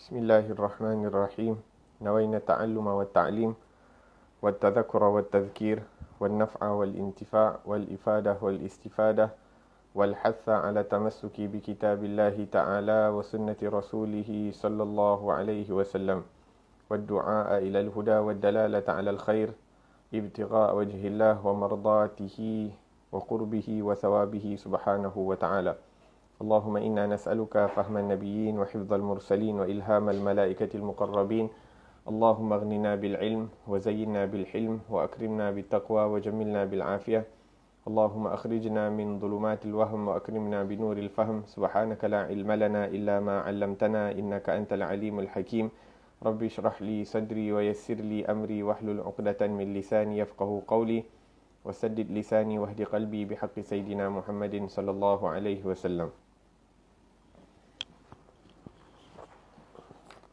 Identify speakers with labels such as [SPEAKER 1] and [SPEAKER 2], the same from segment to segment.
[SPEAKER 1] بسم الله الرحمن الرحيم. نوينا التعلم والتعليم والتذكر والتذكير والنفع والانتفاع والإفادة والاستفادة والحث على التمسك بكتاب الله تعالى وسنة رسوله صلى الله عليه وسلم والدعاء إلى الهدى والدلالة على الخير ابتغاء وجه الله ومرضاته وقربه وثوابه سبحانه وتعالى. اللهم إنا نسألك فهم النبيين وحفظ المرسلين وإلهام الملائكة المقربين. اللهم اغننا بالعلم وزينا بالحلم وأكرمنا بالتقوى وجملنا بالعافية. اللهم أخرجنا من ظلمات الوهم وأكرمنا بنور الفهم. سبحانك لا علم لنا إلا ما علمتنا إنك أنت العليم الحكيم. ربي اشرح لي صدري ويسر لي أمري واحلل عقدة من لساني يفقه قولي وسدد لساني واهد قلبي بحق سيدنا محمد صلى الله عليه وسلم.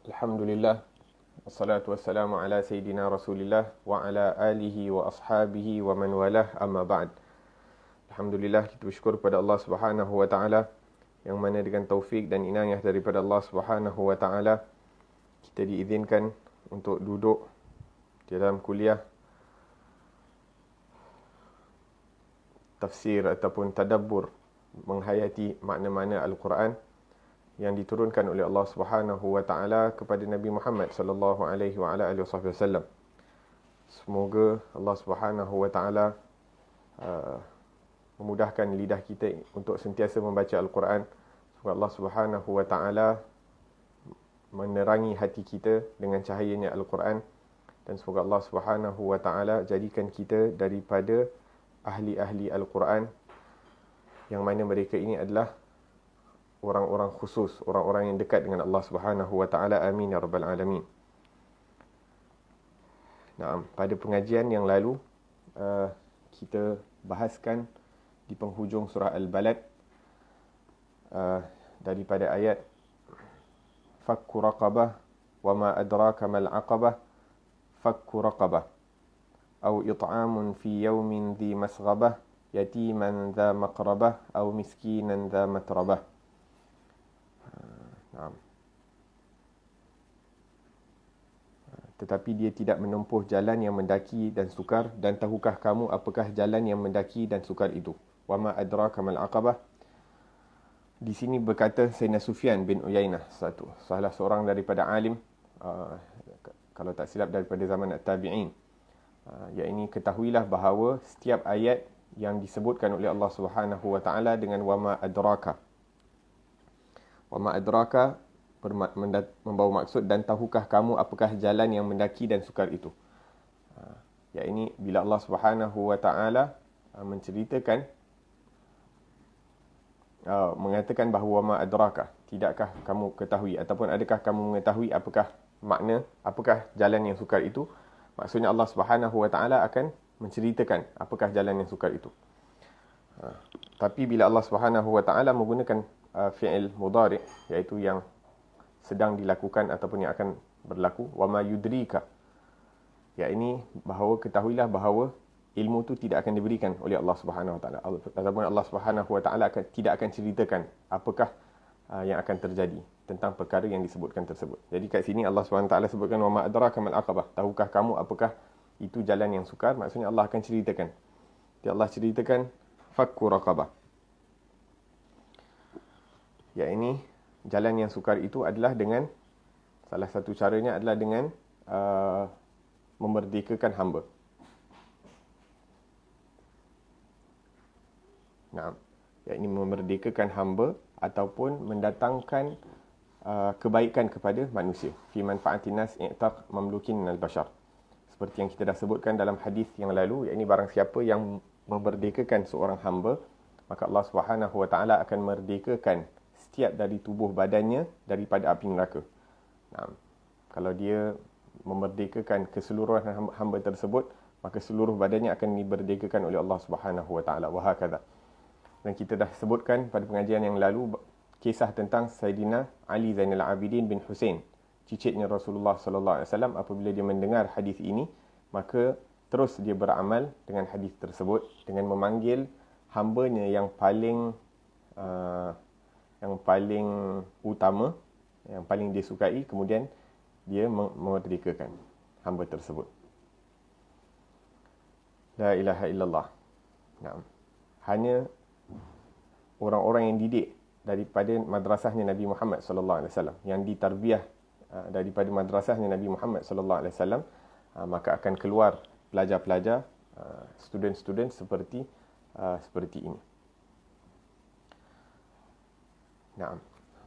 [SPEAKER 1] Alhamdulillah, wassalatu wassalamu ala Sayyidina Rasulillah wa ala alihi wa ashabihi wa man walah, amma ba'd. Alhamdulillah, kita bersyukur kepada Allah Subhanahu wa ta'ala, yang mana dengan taufik dan inayah daripada Allah Subhanahu wa ta'ala, kita diizinkan untuk duduk dalam kuliah tafsir ataupun tadabbur menghayati makna-makna Al-Quran yang diturunkan oleh Allah Subhanahu wa taala kepada Nabi Muhammad sallallahu alaihi wa ala alihi wasallam. Semoga Allah Subhanahu wa taala memudahkan lidah kita untuk sentiasa membaca Al-Quran. Semoga Allah Subhanahu wa taala menerangi hati kita dengan cahayanya Al-Quran, dan semoga Allah Subhanahu wa taala jadikan kita daripada ahli-ahli Al-Quran, yang mana mereka ini adalah orang-orang khusus, orang-orang yang dekat dengan Allah Subhanahu wa taala. Amin ya rabbal alamin. Nah, pada pengajian yang lalu kita bahaskan di penghujung surah Al-Balad daripada ayat fakku raqabah wa ma adraka mal aqabah fakku raqabah au it'amun fi yawmin dhi masghabah yatiman dha maqrabah au miskinan dha matrabah. Tetapi dia tidak menempuh jalan yang mendaki dan sukar, dan tahukah kamu apakah jalan yang mendaki dan sukar itu? Wa ma adraka mal aqabah. Di sini berkata Sayyidina Sufyan bin Uyainah, salah seorang daripada alim, kalau tak silap daripada zaman at-tabi'in, iaitu ketahuilah bahawa setiap ayat yang disebutkan oleh Allah Subhanahu wa taala dengan wa ma adraka, wa ma adraka membawa maksud dan tahukah kamu apakah jalan yang mendaki dan sukar itu. Iaitu bila Allah Subhanahu wa taala menceritakan, mengatakan bahawa ma adraka, tidakkah kamu ketahui ataupun adakah kamu mengetahui apakah makna, apakah jalan yang sukar itu, maksudnya Allah Subhanahu wa taala akan menceritakan apakah jalan yang sukar itu. Tapi bila Allah Subhanahu wa taala menggunakan fi'il mudhari', iaitu yang sedang dilakukan ataupun yang akan berlaku, wa ma yudrika, iaitu bahawa ketahuilah bahawa ilmu tu tidak akan diberikan oleh Allah Subhanahu wa taala, ataupun Allah Subhanahu wa taala tidak akan ceritakan apakah yang akan terjadi tentang perkara yang disebutkan tersebut. Jadi kat sini Allah Subhanahu wa taala sebutkan wa ma adraka mal aqabah, tahukah kamu apakah itu jalan yang sukar, maksudnya Allah akan ceritakan. Dia Allah ceritakan fakku raqabah, iaitu jalan yang sukar itu adalah dengan, salah satu caranya adalah dengan memerdekakan hamba. Nah, iaitu memerdekakan hamba ataupun mendatangkan kebaikan kepada manusia. Fi manfa'atin nas i'taq mamlukin minal bashar. Seperti yang kita dah sebutkan dalam hadis yang lalu, iaitu barang siapa yang memerdekakan seorang hamba, maka Allah Subhanahu wa taala akan merdekakan setiap dari tubuh badannya daripada api neraka. Nah, kalau dia memerdekakan keseluruhan hamba tersebut, maka seluruh badannya akan dimerdekakan oleh Allah Subhanahu wa taala. Wa hakadha. Dan kita dah sebutkan pada pengajian yang lalu kisah tentang Sayyidina Ali Zainal Abidin bin Hussein, cicitnya Rasulullah sallallahu alaihi wasallam. Apabila dia mendengar hadis ini, maka terus dia beramal dengan hadis tersebut dengan memanggil hambanya yang paling utama, yang paling dia sukai, kemudian dia memerdekakan hamba tersebut. La ilaha illallah. Naam. Hanya orang-orang yang didik daripada madrasahnya Nabi Muhammad sallallahu alaihi wasallam, yang ditarbiyah daripada madrasahnya Nabi Muhammad sallallahu alaihi wasallam, maka akan keluar pelajar-pelajar, student-student seperti ini. Naam.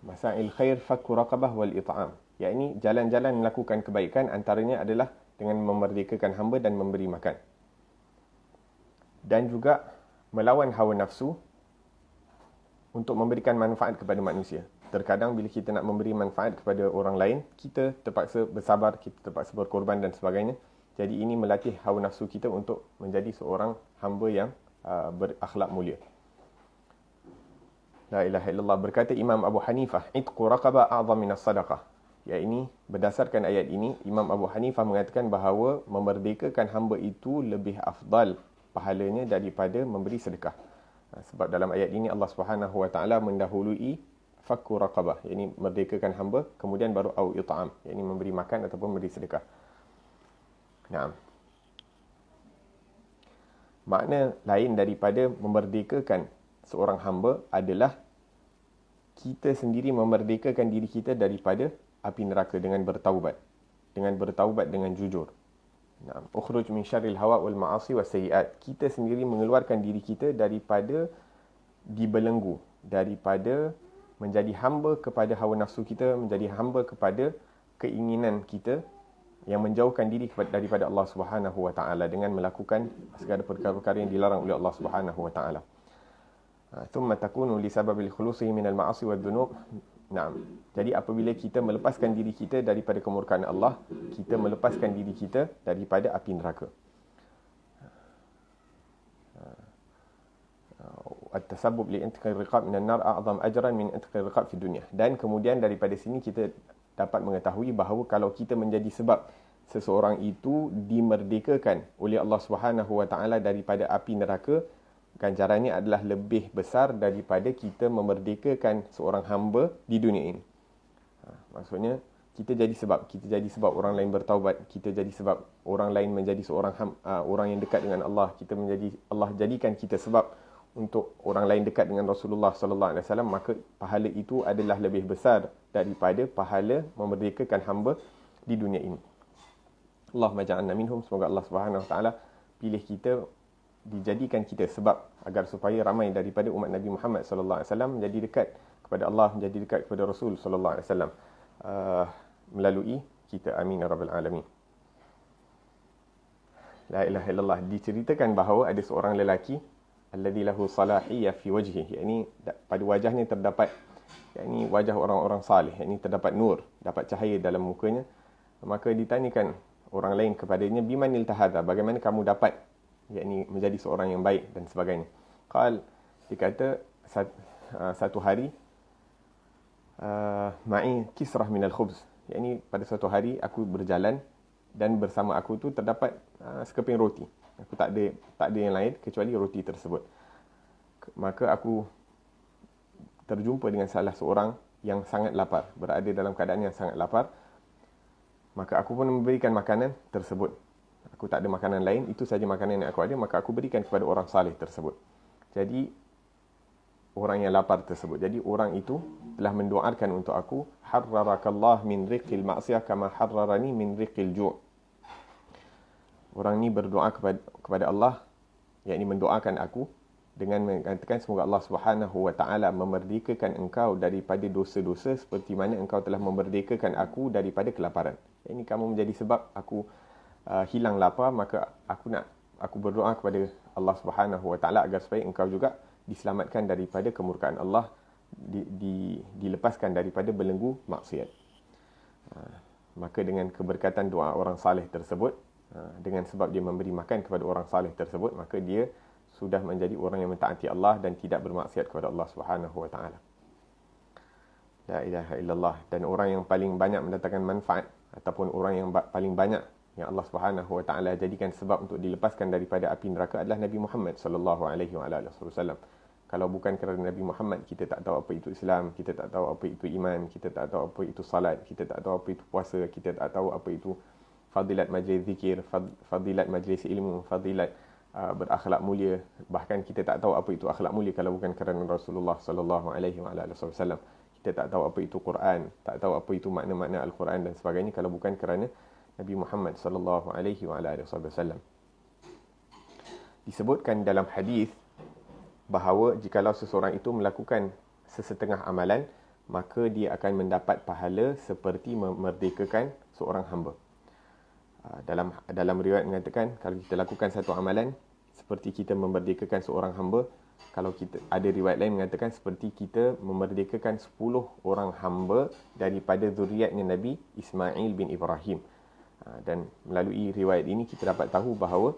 [SPEAKER 1] Masail khair fakku raqabah wal it'am. Yakni jalan-jalan melakukan kebaikan antaranya adalah dengan memerdekakan hamba dan memberi makan. Dan juga melawan hawa nafsu untuk memberikan manfaat kepada manusia. Terkadang bila kita nak memberi manfaat kepada orang lain, kita terpaksa bersabar, kita terpaksa berkorban dan sebagainya. Jadi ini melatih hawa nafsu kita untuk menjadi seorang hamba yang berakhlak mulia. La ilaha illallah. Berkata Imam Abu Hanifah, itqu raqabah a'zam minas sadaqah. Ini berdasarkan ayat ini, Imam Abu Hanifah mengatakan bahawa memerdekakan hamba itu lebih afdal pahalanya daripada memberi sedekah. Sebab dalam ayat ini Allah Subhanahu wa taala mendahului fakku raqabah, yakni merdekakan hamba, kemudian baru au it'am, yakni memberi makan ataupun memberi sedekah. Naam. Makna lain daripada memerdekakan seorang hamba adalah kita sendiri memerdekakan diri kita daripada api neraka dengan bertaubat. Dengan jujur. Naam. Ukhruj min syarril hawa wal ma'asi was sayyi'at. Kita sendiri mengeluarkan diri kita daripada dibelenggu, daripada menjadi hamba kepada hawa nafsu kita, menjadi hamba kepada keinginan kita yang menjauhkan diri daripada Allah Subhanahu wa taala dengan melakukan segala perkara-perkara yang dilarang oleh Allah Subhanahu wa taala. Thumma takunu li sababil khulusi minal ma'asi wad dhunub. Naam. Jadi apabila kita melepaskan diri kita daripada kemurkaan Allah, kita melepaskan diri kita daripada api neraka. At-tasabbub li intiqal riqab minan nar a'zam ajran min intiqal riqab fi dunya. Dan kemudian daripada sini kita dapat mengetahui bahawa kalau kita menjadi sebab seseorang itu dimerdekakan oleh Allah Subhanahu wa taala daripada api neraka, ganjarannya adalah lebih besar daripada kita memerdekakan seorang hamba di dunia ini. Maksudnya kita jadi sebab orang lain bertaubat, kita jadi sebab orang lain menjadi seorang orang yang dekat dengan Allah, Allah jadikan kita sebab untuk orang lain dekat dengan Rasulullah sallallahu alaihi wasallam, maka pahala itu adalah lebih besar daripada pahala memerdekakan hamba di dunia ini. Allahumma ja'alna minhum. Semoga Allah Subhanahu wa taala pilih kita, dijadikan kita sebab agar supaya ramai daripada umat Nabi Muhammad sallallahu alaihi wasallam menjadi dekat kepada Allah, menjadi dekat kepada Rasul sallallahu alaihi wasallam melalui kita. Amin ya rabbal alamin. La ilaha illallah. Diceritakan bahawa ada seorang lelaki alladzi lahu salahiyah fi wajhihi, yakni pada wajahnya terdapat, yakni wajah orang-orang salih, yakni terdapat nur, dapat cahaya dalam mukanya. Maka ditanyakan orang lain kepadanya, bimanil tahadha, bagaimana kamu dapat yakni menjadi seorang yang baik dan sebagainya. Dia kata satu hari ma'i kisrah minal khubz, yakni pada suatu hari aku berjalan dan bersama aku tu terdapat sekeping roti. Aku tak ada yang lain kecuali roti tersebut. Maka aku terjumpa dengan salah seorang yang sangat lapar, berada dalam keadaan yang sangat lapar. Maka aku pun memberikan makanan tersebut. Aku tak ada makanan lain, itu saja makanan yang aku ada, maka aku berikan kepada orang saleh tersebut. Jadi orang yang lapar tersebut. Jadi orang itu telah mendoakan untuk aku, harrarakallah min riqil ma'siyah kama harrarani min riqil ju'. Orang ni berdoa kepada Allah, yakni mendoakan aku dengan mengatakan semoga Allah Subhanahu wa taala memerdekakan engkau daripada dosa-dosa seperti mana engkau telah memerdekakan aku daripada kelaparan. Ini kamu menjadi sebab aku hilang lapar, maka aku berdoa kepada Allah Subhanahu wa taala agar supaya engkau juga diselamatkan daripada kemurkaan Allah, dilepaskan daripada belenggu maksiat. Maka dengan keberkatan doa orang saleh tersebut, dengan sebab dia memberi makan kepada orang saleh tersebut, maka dia sudah menjadi orang yang mentaati Allah dan tidak bermaksiat kepada Allah Subhanahu wa taala. La ilaha illallah. Dan orang yang paling banyak mendatangkan manfaat ataupun orang yang paling banyak yang Allah Subhanahu wa taala jadikan sebab untuk dilepaskan daripada api neraka adalah Nabi Muhammad sallallahu alaihi wasallam. Kalau bukan kerana Nabi Muhammad, kita tak tahu apa itu Islam, kita tak tahu apa itu iman, kita tak tahu apa itu salat, kita tak tahu apa itu puasa, kita tak tahu apa itu fadilat majlis zikir, fadilat majlis ilmu, fadilat berakhlak mulia. Bahkan kita tak tahu apa itu akhlak mulia kalau bukan kerana Rasulullah sallallahu alaihi wasallam. Kita tak tahu apa itu Quran, tak tahu apa itu makna-makna Al-Quran dan sebagainya kalau bukan kerana Nabi Muhammad sallallahu alaihi wasallam. Disebutkan dalam hadis bahawa jikalau seseorang itu melakukan sesetengah amalan, maka dia akan mendapat pahala seperti memerdekakan seorang hamba. Dalam riwayat mengatakan, kalau kita lakukan satu amalan seperti kita memerdekakan seorang hamba. Kalau kita ada riwayat lain mengatakan seperti kita memerdekakan 10 orang hamba daripada zuriatnya Nabi Ismail bin Ibrahim. Dan melalui riwayat ini kita dapat tahu bahawa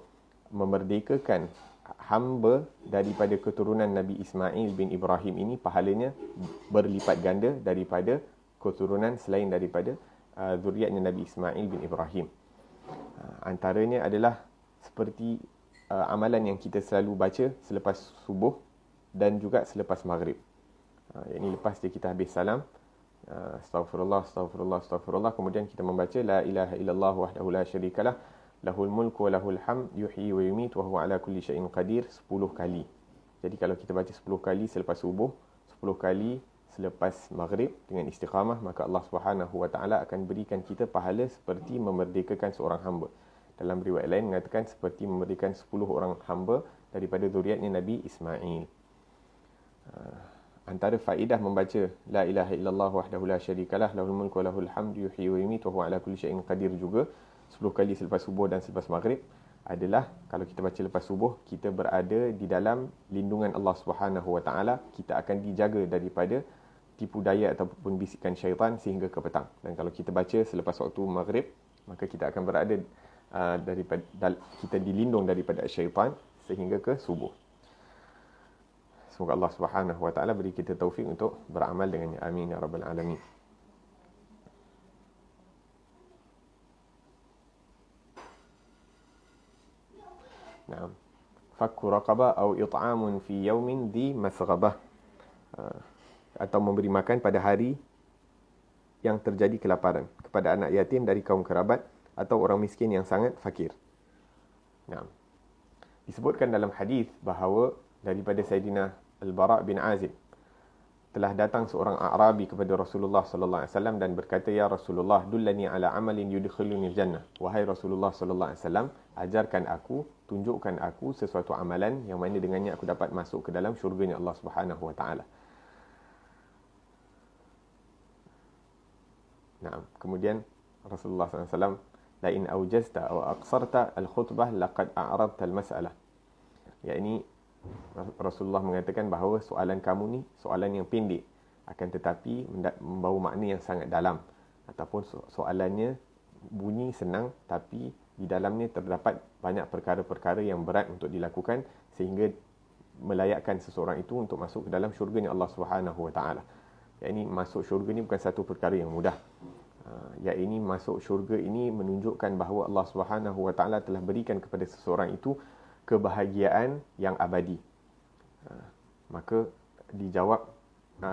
[SPEAKER 1] memerdekakan hamba daripada keturunan Nabi Ismail bin Ibrahim ini pahalanya berlipat ganda daripada keturunan selain daripada zuriatnya Nabi Ismail bin Ibrahim. Antaranya adalah seperti amalan yang kita selalu baca selepas subuh dan juga selepas maghrib. Yang ini lepas kita habis salam, astaghfirullah, astaghfirullah, astaghfirullah, kemudian kita membaca la ilaha illallah wahdahu la syarikalah, lahul mulku wa lahul hamd, yuhyi wa yumiit wa huwa ala kulli syai'in qadir 10 kali. Jadi kalau kita baca 10 kali selepas subuh, 10 kali selepas maghrib dengan istiqamah, maka Allah Subhanahu wa taala akan berikan kita pahala seperti memerdekakan seorang hamba. Dalam riwayat lain mengatakan seperti memerdekakan 10 orang hamba daripada zuriatnya Nabi Ismail. Antara faedah membaca la ilaha illallah wahdahu la syarikalah, lahul mulku wa lahul hamd, yuhyi wa yumiit wa huwa ala kulli syai'in qadir juga 10 kali selepas subuh dan selepas maghrib adalah kalau kita baca lepas subuh, kita berada di dalam lindungan Allah Subhanahu wa taala, kita akan dijaga daripada tipu daya ataupun bisikan syaitan sehingga ke petang. Dan kalau kita baca selepas waktu maghrib, maka kita akan berada kita dilindung daripada syaitan sehingga ke subuh. Semoga Allah Subhanahu wa taala beri kita taufik untuk beramal dengannya. Amin ya rabbal alamin. Naam. Fakku raqabah atau it'amun fi yawmin dhi masghabah. Atau memberi makan pada hari yang terjadi kelaparan kepada anak yatim dari kaum kerabat atau orang miskin yang sangat fakir. Naam. Disebutkan dalam hadis bahawa daripada Sayyidina Al-Bara' bin Azib telah datang seorang A'rabi kepada Rasulullah sallallahu alaihi wasallam dan berkata, ya Rasulullah, dullani ala amalin yudkhiluni al-jannah. Wahai Rasulullah sallallahu alaihi wasallam, ajarkan aku, tunjukkan aku sesuatu amalan yang mana dengannya aku dapat masuk ke dalam syurga Allah Subhanahu wa taala. Nah, kemudian Rasulullah sallallahu alaihi wasallam, la in awjazta aw aqsarta al-khutbah laqad a'radta al-mas'alah. Yakni Rasulullah mengatakan bahawa soalan kamu ni soalan yang pendek, akan tetapi membawa makna yang sangat dalam, ataupun soalannya bunyi senang tapi di dalamnya terdapat banyak perkara-perkara yang berat untuk dilakukan sehingga melayakkan seseorang itu untuk masuk ke dalam syurga Allah Subhanahu wa taala. Yakni masuk syurga ni bukan satu perkara yang mudah. Yakni masuk syurga ini menunjukkan bahawa Allah Subhanahu wa taala telah berikan kepada seseorang itu kebahagiaan yang abadi. Maka dijawab,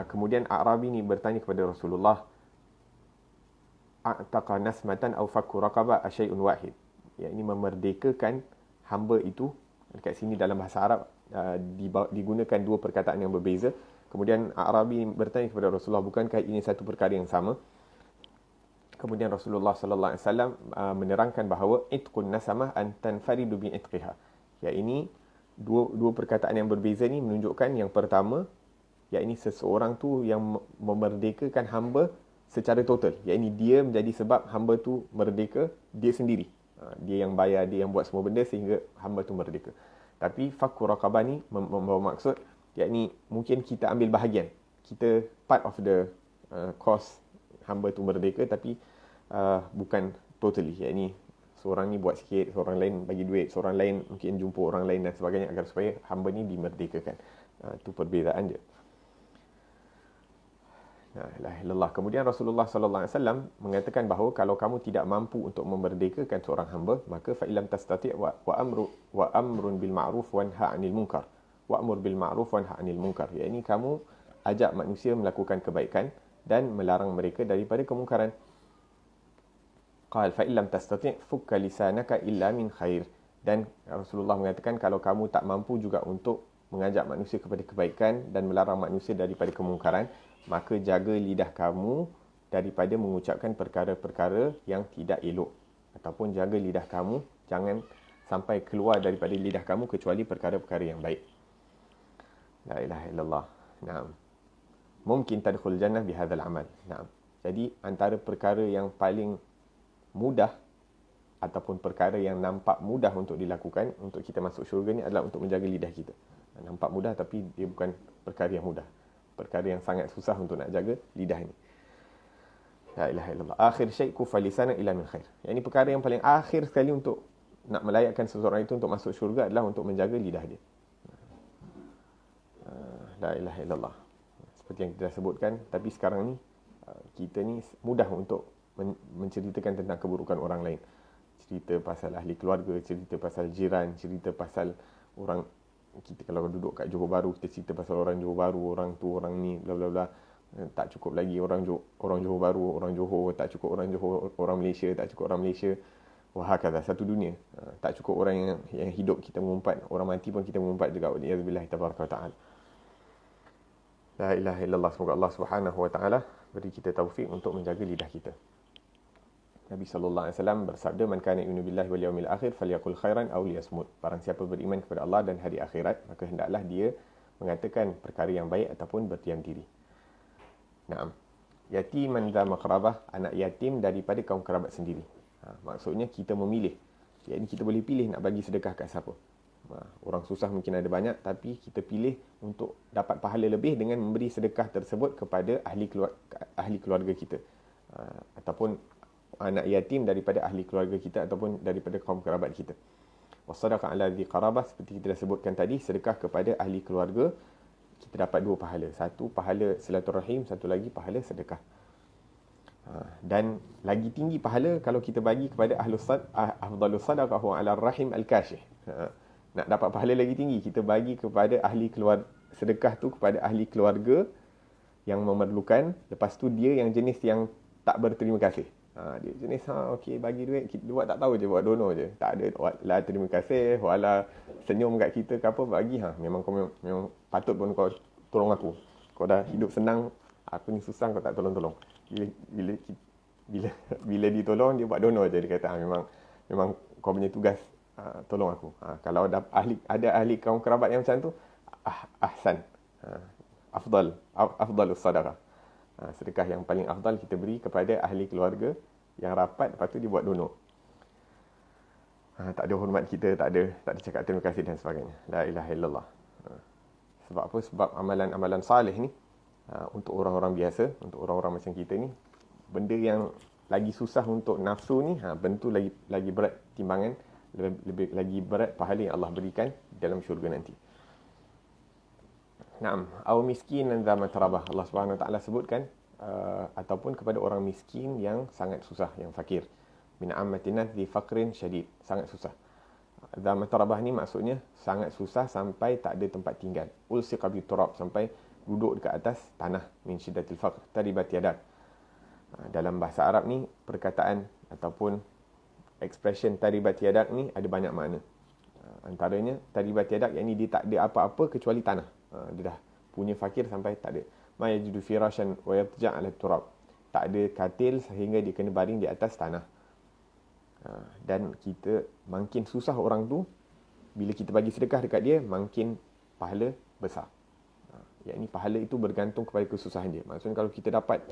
[SPEAKER 1] kemudian A'rabi ni bertanya kepada Rasulullah, a'taqa nasmatan aw fakku raqabah asyai'un wahid. Yakni memerdekakan hamba itu, dekat sini dalam bahasa Arab digunakan dua perkataan yang berbeza. Kemudian A'rabi bertanya kepada Rasulullah, bukankah ini satu perkara yang sama? Kemudian Rasulullah sallallahu alaihi wasallam menerangkan bahawa itqun nasamah an tanfaridu bi itqiha. Ya, ini dua perkataan yang berbeza ni menunjukkan yang pertama, yakni seseorang tu yang memerdekakan hamba secara total. Yakni dia menjadi sebab hamba tu merdeka dia sendiri. Dia yang bayar, dia yang buat semua benda sehingga hamba tu merdeka. Tapi fakku raqabah ni membawa maksud, yakni mungkin kita ambil bahagian. Kita part of the cost hamba tu merdeka, tapi bukan totally. Yakni seorang ni buat sikit, seorang lain bagi duit, seorang lain mungkin jumpa orang lain dan sebagainya agar supaya hamba ni dimerdekakan. Itu perbezaan dia. La ilaha illallah. Kemudian Rasulullah sallallahu alaihi wasallam mengatakan bahawa kalau kamu tidak mampu untuk memerdekakan seorang hamba, maka fa illam tastati' wa amrun bil ma'ruf wa nahy 'anil munkar wa'mur bil ma'ruf wanha 'anil munkar. Iaitu kamu ajak manusia melakukan kebaikan dan melarang mereka daripada kemungkaran. Qal fa illam tastati' fukka lisanaka illa min khair. Dan Rasulullah mengatakan kalau kamu tak mampu juga untuk mengajak manusia kepada kebaikan dan melarang manusia daripada kemungkaran, maka jaga lidah kamu daripada mengucapkan perkara-perkara yang tidak elok. Ataupun jaga lidah kamu, jangan sampai keluar daripada lidah kamu kecuali perkara-perkara yang baik. La ilaha illallah. Naam. Mungkin tadkhul jannah bihadzal amal. Naam. Jadi antara perkara yang paling mudah ataupun perkara yang nampak mudah untuk dilakukan untuk kita masuk syurga ni adalah untuk menjaga lidah kita. Nampak mudah tapi dia bukan perkara yang mudah. Perkara yang sangat susah untuk nak jaga lidah ni. La ilaha illallah. Akhir syai' kufa lisana ila min khair. Yang ini perkara yang paling akhir sekali untuk nak melayakkan seseorang itu untuk masuk syurga adalah untuk menjaga lidah dia. La ilaha illallah. Seperti yang kita dah sebutkan, tapi sekarang ni kita ni mudah untuk menceritakan tentang keburukan orang lain. Cerita pasal ahli keluarga, cerita pasal jiran, cerita pasal orang. Kita kalau duduk kat Johor Bahru, kita cerita pasal orang Johor Bahru, orang tu, orang ni, bla bla bla. Tak cukup lagi orang Johor Bahru, orang Johor, tak cukup orang Johor, orang Malaysia, tak cukup orang Malaysia. Wah, kata satu dunia. Tak cukup orang yang hidup kita mengumpat, orang mati pun kita mengumpat juga. Wa'iyadzubillah tabaraka wa ta'ala. La ilaha illallah. Semoga Allah Subhanahu wa ta'ala beri kita taufik untuk menjaga lidah kita. Nabi SAW bersabda, man kana yu'minu billahi wal yawmil akhir falyaqul khairan aw liyasmut. Barang siapa beriman kepada Allah dan hari akhirat, maka hendaklah dia mengatakan perkara yang baik ataupun berdiam diri. Naam. Yatiman dza maqrabah, anak yatim daripada kaum kerabat sendiri. Maksudnya kita memilih. Jadi kita boleh pilih nak bagi sedekah kat siapa. Orang susah mungkin ada banyak, tapi kita pilih untuk dapat pahala lebih dengan memberi sedekah tersebut kepada ahli keluarga kita. Ataupun anak yatim daripada ahli keluarga kita ataupun daripada kaum kerabat kita. Wasadaqa ala dzi qarabah, seperti kita dah sebutkan tadi, sedekah kepada ahli keluarga kita dapat dua pahala. Satu pahala silaturahim, satu lagi pahala sedekah. Dan lagi tinggi pahala kalau kita bagi kepada afdalus sadaqah ala rahim al-kashih. Nak dapat pahala lagi tinggi, kita bagi kepada ahli keluarga, sedekah tu kepada ahli keluarga yang memerlukan. Lepas tu dia yang jenis yang tak berterima kasih. Dia jenis okey bagi duit, kita buat tak tahu je, buat donor je, tak ada wala terima kasih, wala senyum kat kita ke apa, bagi memang kau memang patut pun kau tolong aku. Kau dah hidup senang, aku ni susah kau tak tolong-tolong. Bila ditolong dia buat donor je, dia kata memang kau punya tugas tolong aku. Kalau ada ahli kaum kerabat yang macam tu, ahsan. Afdalus sadaqah. Sedekah yang paling afdal kita beri kepada ahli keluarga yang rapat, lepas tu dia buat donor. Tak ada hormat kita, tak ada cakap terima kasih dan sebagainya. La ilaha illallah. Sebab apa? Sebab amalan-amalan salih ni untuk orang-orang biasa, untuk orang-orang macam kita ni, benda yang lagi susah untuk nafsu ni, bentu lagi berat timbangan, lebih lagi berat pahala yang Allah berikan dalam syurga nanti. Naam, aw miskinan dza matrabah. Allah Subhanahu wa taala sebutkan ataupun kepada orang miskin yang sangat susah, yang fakir. Min ammatin dzi faqrin syadid, sangat susah. Dza matrabah ni maksudnya sangat susah sampai tak ada tempat tinggal. Ulsiqa bi turab, sampai duduk dekat atas tanah. Min syiddatil faqr taribat yadak. Dalam bahasa Arab ni perkataan ataupun expression taribat yadak ni ada banyak makna. Antaranya taribat yadak, yakni dia tak ada apa-apa kecuali tanah. Dia dah punya fakir sampai tak ada. Ma yajidu firashan wa yatja' 'ala turab. Tak ada katil sehingga dia kena baring di atas tanah. Dan kita makin susah orang tu, bila kita bagi sedekah dekat dia, makin pahala besar. Yakni pahala itu bergantung kepada kesusahan dia. Maksudnya kalau kita dapat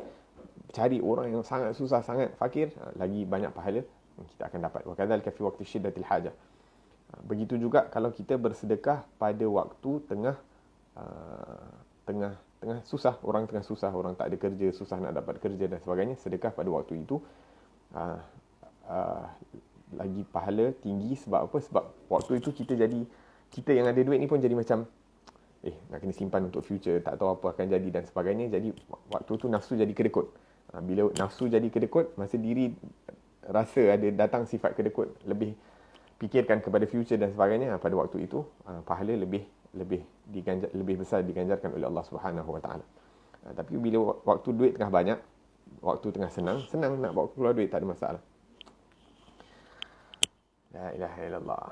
[SPEAKER 1] cari orang yang sangat susah, sangat fakir, lagi banyak pahala kita akan dapat. Wa kadzalika fi waqti syiddatil hajah. Begitu juga kalau kita bersedekah pada waktu tengah susah, orang tengah susah, orang tak ada kerja, susah nak dapat kerja dan sebagainya, sedekah pada waktu itu lagi pahala tinggi. Sebab apa? Sebab waktu itu kita yang ada duit ni pun jadi macam nak kena simpan untuk future, tak tahu apa akan jadi dan sebagainya. Jadi waktu tu nafsu jadi kedekut. Bila nafsu jadi kedekut, masa diri rasa ada datang sifat kedekut, lebih fikirkan kepada future dan sebagainya, pada waktu itu pahala lebih lebih besar diganjarkan oleh Allah Subhanahu Wa Taala. Tapi bila waktu duit tengah banyak, waktu tengah senang nak bawa keluar duit, tak ada masalah. La ilaha illallah.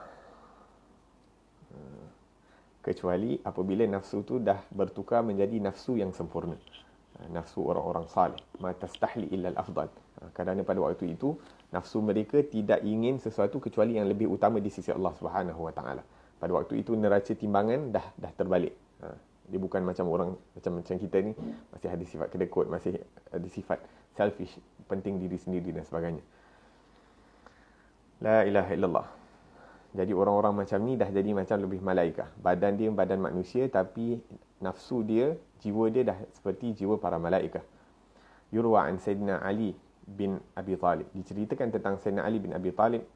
[SPEAKER 1] Kecuali apabila nafsu tu dah bertukar menjadi nafsu yang sempurna, nafsu orang-orang salih, ma tastahli illa al-afdal. Kerana pada waktu itu nafsu mereka tidak ingin sesuatu kecuali yang lebih utama di sisi Allah Subhanahu Wa Taala. Pada waktu itu neraca timbangan dah terbalik. Dia bukan macam orang macam kita ni, masih ada sifat kedekut, masih ada sifat selfish, penting diri sendiri dan sebagainya. La ilaha illallah. Jadi orang-orang macam ni dah jadi macam lebih malaikah. Badan dia badan manusia, tapi nafsu dia, jiwa dia dah seperti jiwa para malaikah. Yurwa an Sayyidina Ali bin Abi Talib. Diceritakan tentang Sayyidina Ali bin Abi Talib,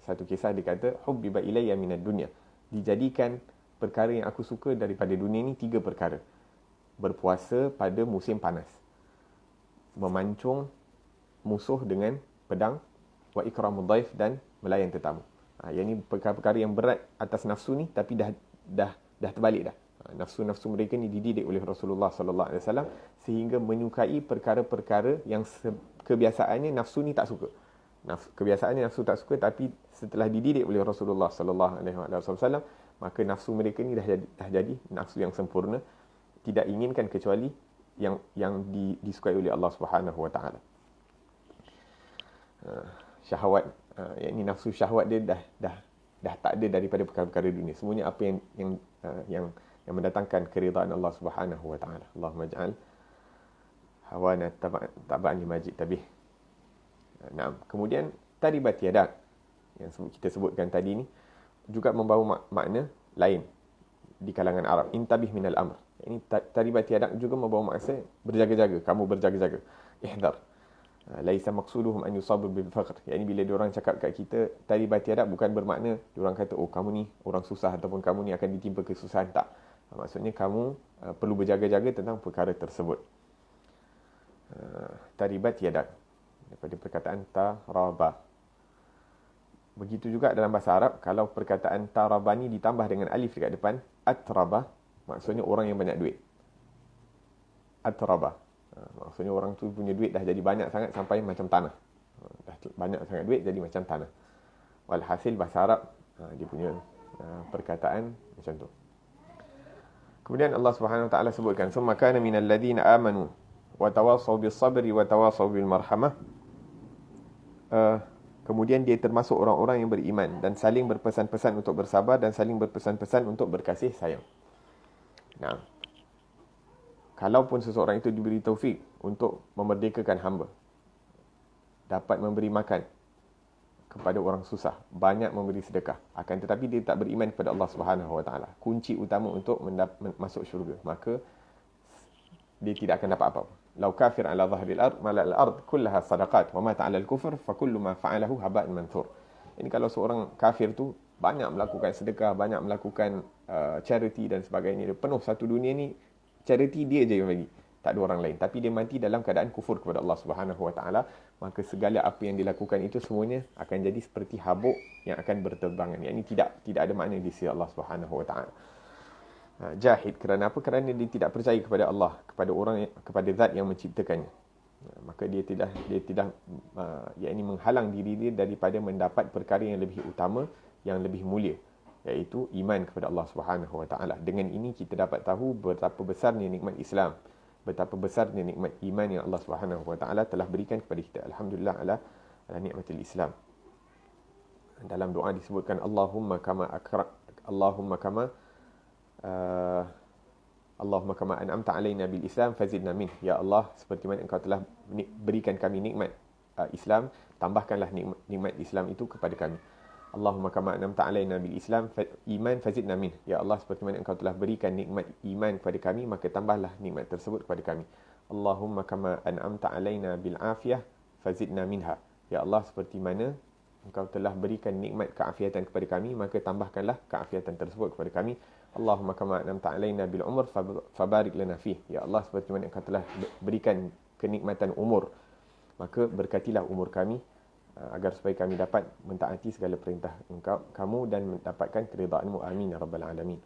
[SPEAKER 1] satu kisah dia kata, hubbiba ilayya minad dunya. Dijadikan perkara yang aku suka daripada dunia ni 3 perkara. Berpuasa pada musim panas, memancung musuh dengan pedang, wa ikramud dhaif, dan melayan tetamu. Yang ni perkara-perkara yang berat atas nafsu ni, tapi dah terbalik dah. Nafsu-nafsu mereka ni dididik oleh Rasulullah sallallahu alaihi wasallam sehingga menyukai perkara-perkara yang kebiasaannya nafsu ni tak suka. Kebiasaannya nafsu tak suka, tapi setelah dididik oleh Rasulullah sallallahu alaihi wasallam, maka nafsu mereka ni dah jadi nafsu yang sempurna, tidak inginkan kecuali yang disukai oleh Allah Subhanahu wa taala. Syahwat, yakni nafsu syahwat dia dah tak ada daripada perkara-perkara dunia. Semuanya apa yang mendatangkan keridaan Allah Subhanahu wa taala. Allahumma ij'al hawana tab'an li majid tabih. Naam. Kemudian taribat yadak yang kita sebutkan tadi ni juga membawa makna lain di kalangan Arab. Intabih minal amr. Ini taribat yadak juga membawa makna berjaga-jaga, kamu berjaga-jaga. Ihdar. Laisa maqsuduhum an yusabu bil faqr. Yani bila diorang cakap kat kita taribat yadak, bukan bermakna diorang kata oh kamu ni orang susah ataupun kamu ni akan ditimpa kesusahan, tak. Maksudnya kamu perlu berjaga-jaga tentang perkara tersebut. Taribat yadak daripada perkataan taraba. Begitu juga dalam bahasa Arab, kalau perkataan tarabani ditambah dengan alif dekat depan, atraba, maksudnya orang yang banyak duit. Atraba, maksudnya orang tu punya duit dah jadi banyak sangat sampai macam tanah. Dah banyak sangat duit jadi macam tanah. Walhasil bahasa Arab dia punya perkataan macam tu. Kemudian Allah Subhanahu wa taala sebutkan, "Summa kana minal ladzina amanu wa tawasaw bis sabri wa tawasaw bil marhamah." Kemudian dia termasuk orang-orang yang beriman dan saling berpesan-pesan untuk bersabar dan saling berpesan-pesan untuk berkasih sayang. Nah, kalaupun seseorang itu diberi taufik untuk memerdekakan hamba, dapat memberi makan kepada orang susah, banyak memberi sedekah, akan tetapi dia tak beriman kepada Allah Subhanahu wa taala, kunci utama untuk masuk syurga, maka dia tidak akan dapat apa-apa. Lau kafir ala dhahril ard malal ard kullaha sadaqat wa mata ala al-kufr fa kullu ma fa'alahu haba'an manthur. Ini kalau seorang kafir tu banyak melakukan sedekah, banyak melakukan charity dan sebagainya, dia penuh satu dunia ni charity dia je yang bagi, tak ada orang lain, tapi dia mati dalam keadaan kufur kepada Allah Subhanahu wa taala, maka segala apa yang dilakukan itu semuanya akan jadi seperti habuk yang akan berterbangan. Yang ini tidak ada makna di sisi Allah Subhanahu wa taala. Jahid, kerana apa? Kerana dia tidak percaya kepada Allah, kepada zat yang menciptakannya. Maka dia tidak yakni menghalang diri dia daripada mendapat perkara yang lebih utama, yang lebih mulia, iaitu iman kepada Allah Subhanahu wa taala. Dengan ini kita dapat tahu betapa besarnya nikmat Islam, betapa besarnya nikmat iman yang Allah Subhanahu wa taala telah berikan kepada kita. Alhamdulillah ala nikmatil Islam. Dalam doa disebutkan Allahumma kama an'amta alaina bil Islam fazidna min. Ya Allah, seperti mana engkau telah berikan kami nikmat Islam, tambahkanlah nikmat Islam itu kepada kami. Allahumma kama an'amta alaina bil Islam iman fazidna min. Ya Allah, seperti mana engkau telah berikan nikmat iman kepada kami, maka tambahlah nikmat tersebut kepada kami. Allahumma kama an'amta alaina bil afiyah fazidna minha. Ya Allah, seperti mana engkau telah berikan nikmat keafiatan kepada kami, maka tambahkanlah keafiatan tersebut kepada kami. Allahumma kama an'amta alaina bil umr fabarik lana fih. Ya Allah, seperti mana engkau telah berikan kenikmatan umur, maka berkatilah umur kami agar supaya kami dapat mentaati segala perintah kamu dan mendapatkan keridaan-Mu. Amin ya rabbal alamin.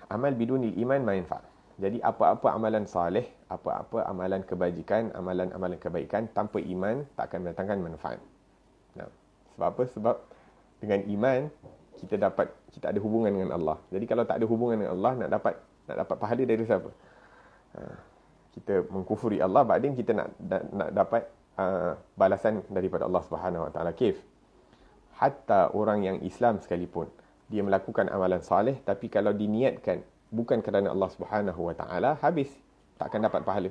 [SPEAKER 1] Amal bidunil iman ma yanfa'. Jadi apa-apa amalan soleh, apa-apa amalan kebajikan, amalan-amalan kebaikan tanpa iman tak akan mendatangkan manfaat. Nah, sebab apa? Sebab dengan iman kita ada hubungan dengan Allah. Jadi kalau tak ada hubungan dengan Allah, nak dapat pahala dari siapa? Kita mengkufuri Allah, bahagian kita nak dapat balasan daripada Allah Subhanahu Wa Taala. Kif? Hatta orang yang Islam sekalipun, dia melakukan amalan soleh, tapi kalau diniatkan bukan kerana Allah Subhanahu Wa Taala, habis, tak akan dapat pahala.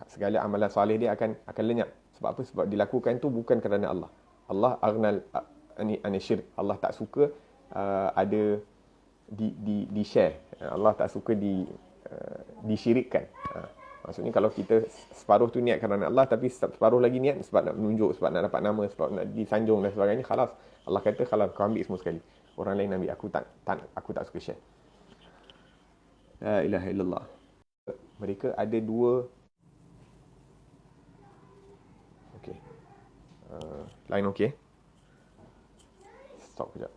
[SPEAKER 1] Segala amalan soleh dia akan lenyap. Sebab apa? Sebab dilakukan tu bukan kerana Allah. Allah aghnal ani syirk. Allah tak suka ada di share. Allah tak suka disyirikkan. Maksudnya kalau kita separuh tu niat kerana Allah, tapi separuh lagi niat sebab nak menunjuk, sebab nak dapat nama, sebab nak disanjung dan sebagainya, khalas. Allah kata, khalas, kau ambil semua sekali. Orang lain ambil, aku tak suka share. La ilaha illallah. Mereka ada dua. Okey. Line okey. Stop kejap.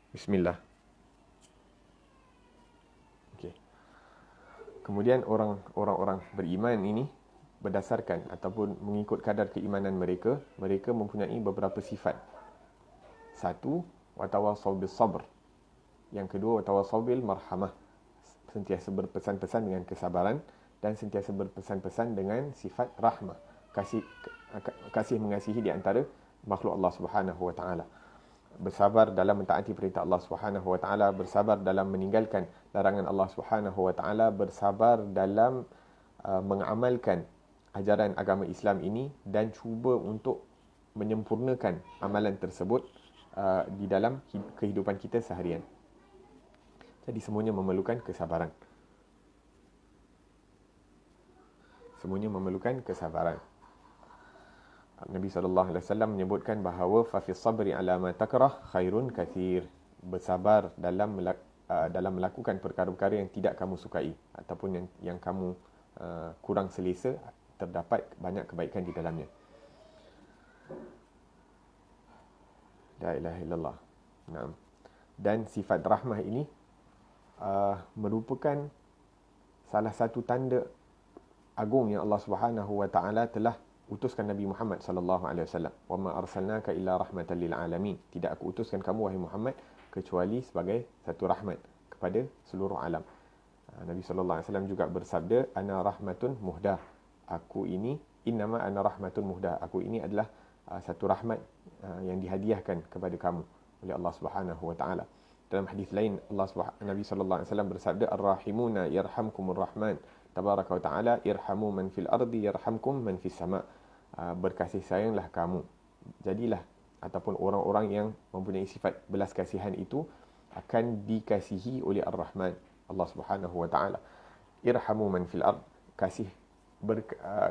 [SPEAKER 1] Bismillah. Okey. Kemudian orang-orang beriman ini berdasarkan ataupun mengikut kadar keimanan mereka mempunyai beberapa sifat. Satu, watawassaw bis sabr. Yang kedua, watawassaw bil marhamah. Sentiasa berpesan-pesan dengan kesabaran dan sentiasa berpesan-pesan dengan sifat rahmah. Kasih mengasihi di antara makhluk Allah Subhanahu Wa Taala. Bersabar dalam mentaati perintah Allah Subhanahu Wa Taala, bersabar dalam meninggalkan larangan Allah Subhanahu Wa Taala, bersabar dalam mengamalkan ajaran agama Islam ini dan cuba untuk menyempurnakan amalan tersebut di dalam kehidupan kita seharian. Jadi semuanya memerlukan kesabaran. Semuanya memerlukan kesabaran. Nabi SAW menyebutkan bahawa fafis sabri ala ma takrah khairun kathir. Bersabar dalam melakukan perkara-perkara yang tidak kamu sukai ataupun yang kamu kurang selesa, terdapat banyak kebaikan di dalamnya. La ilaha illallah. Naam. Dan sifat rahmah ini merupakan salah satu tanda agung yang Allah Subhanahu Wa Taala telah utuskan Nabi Muhammad sallallahu alaihi wasallam. Wa ma arsalnaka illa rahmatan lil alamin. Tidak aku utuskan kamu wahai Muhammad kecuali sebagai satu rahmat kepada seluruh alam. Nabi sallallahu alaihi wasallam juga bersabda, ana rahmatun muhdah. Aku ini innama ana rahmatun muhdah. Aku ini adalah satu rahmat yang dihadiahkan kepada kamu oleh Allah Subhanahu wa taala. Dalam hadis lain Nabi sallallahu alaihi wasallam bersabda, ar-rahimuna yarhamkumur rahman. Tabaraka wa ta'ala, irhamu man fil ardi yarhamkum man fis sama'. Berkasih sayanglah kamu. Jadilah ataupun orang-orang yang mempunyai sifat belas kasihan itu akan dikasihi oleh Ar-Rahman, Allah Subhanahu wa taala. Irhamu man fil ard,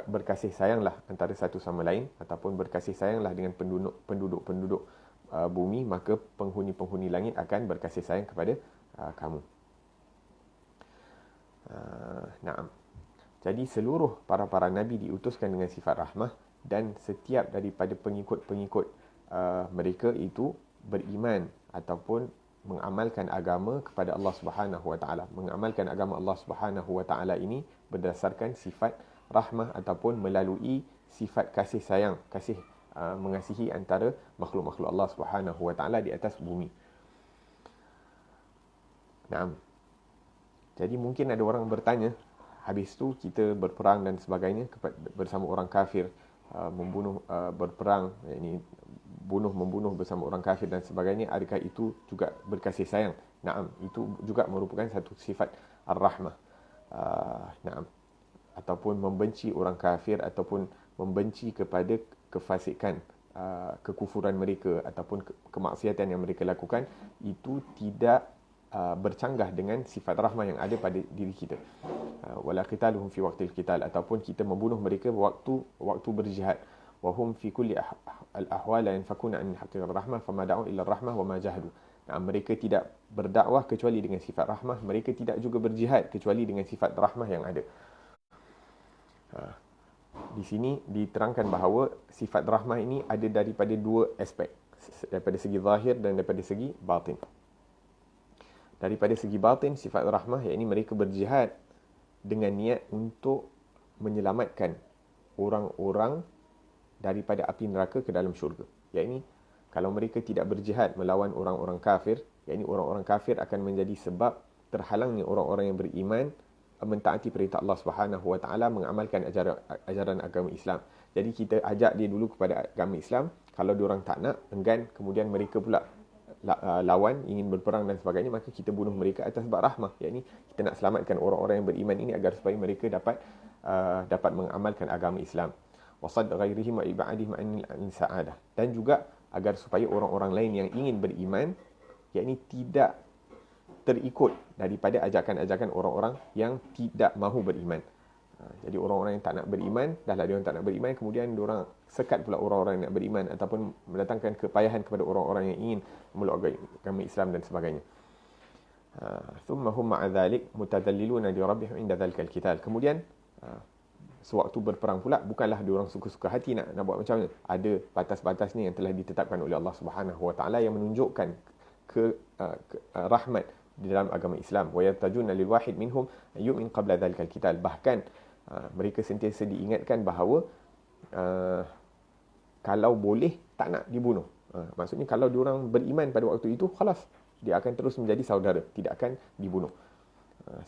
[SPEAKER 1] berkasih sayanglah antara satu sama lain ataupun berkasih sayanglah dengan penduduk bumi, maka penghuni-penghuni langit akan berkasih sayang kepada kamu. Naam. Jadi seluruh para nabi diutuskan dengan sifat rahmah dan setiap daripada pengikut-pengikut mereka itu beriman ataupun mengamalkan agama kepada Allah Subhanahu wa taala. Mengamalkan agama Allah Subhanahu wa taala ini berdasarkan sifat rahmah ataupun melalui sifat kasih sayang, mengasihi antara makhluk-makhluk Allah Subhanahu wa taala di atas bumi. Naam. Jadi mungkin ada orang bertanya, habis tu kita berperang dan sebagainya bersama orang kafir, berperang, membunuh bersama orang kafir dan sebagainya, adakah itu juga berkasih sayang? Naam, itu juga merupakan satu sifat ar-rahmah. Naam. Ataupun membenci orang kafir ataupun membenci kepada kefasikan, kekufuran mereka ataupun kemaksiatan yang mereka lakukan, itu tidak bercanggah dengan sifat rahmah yang ada pada diri kita. Wala qitaluhum fi waqtil qital, ataupun kita membunuh mereka waktu berjihad. Wa hum fi kulli al-ahwal la yanfakuna an haqiqat rahmah fama da'u illa rahmah wa ma jahadu. Mereka tidak berdakwah kecuali dengan sifat rahmah, mereka tidak juga berjihad kecuali dengan sifat rahmah yang ada. Di sini diterangkan bahawa sifat rahmah ini ada daripada dua aspek, daripada segi zahir dan daripada segi batin. Daripada segi batin, sifat rahmah iaitu mereka berjihad dengan niat untuk menyelamatkan orang-orang daripada api neraka ke dalam syurga. Iaitu kalau mereka tidak berjihad melawan orang-orang kafir, iaitu orang-orang kafir akan menjadi sebab terhalangnya orang-orang yang beriman mentaati perintah Allah Subhanahu Wa Taala, mengamalkan ajaran agama Islam. Jadi kita ajak dia dulu kepada agama Islam. Kalau diorang tak nak, enggan, kemudian mereka pula lawan, ingin berperang dan sebagainya, maka kita bunuh mereka atas sebab rahmah. Iaitu kita nak selamatkan orang-orang yang beriman ini agar supaya mereka dapat mengamalkan agama Islam. Wasad ghairihim wa ibadihim an sa'adah. Dan juga agar supaya orang-orang lain yang ingin beriman, iaitu tidak terikut daripada ajakan-ajakan orang-orang yang tidak mahu beriman. Jadi orang-orang yang tak nak beriman, dahlah dia orang tak nak beriman, kemudian diorang sekat pula orang-orang yang nak beriman ataupun mendatangkan kepayahan kepada orang-orang yang ingin memeluk agama Islam dan sebagainya. Thumma hum ma'a dhalik mutadalliluna li rabbihim inda dhalikal qital. Kemudian sewaktu berperang pula, bukanlah diorang suka-suka hati nak buat macam mana. Ada batas-batas ni yang telah ditetapkan oleh Allah Subhanahu Wa Taala yang menunjukkan rahmat di dalam agama Islam. Wa yatajuna lil wahid minhum yu'min qabla dhalikal qital. Bahkan mereka sentiasa diingatkan bahawa kalau boleh tak nak dibunuh. Maksudnya kalau diorang beriman pada waktu itu, khalas, dia akan terus menjadi saudara, tidak akan dibunuh.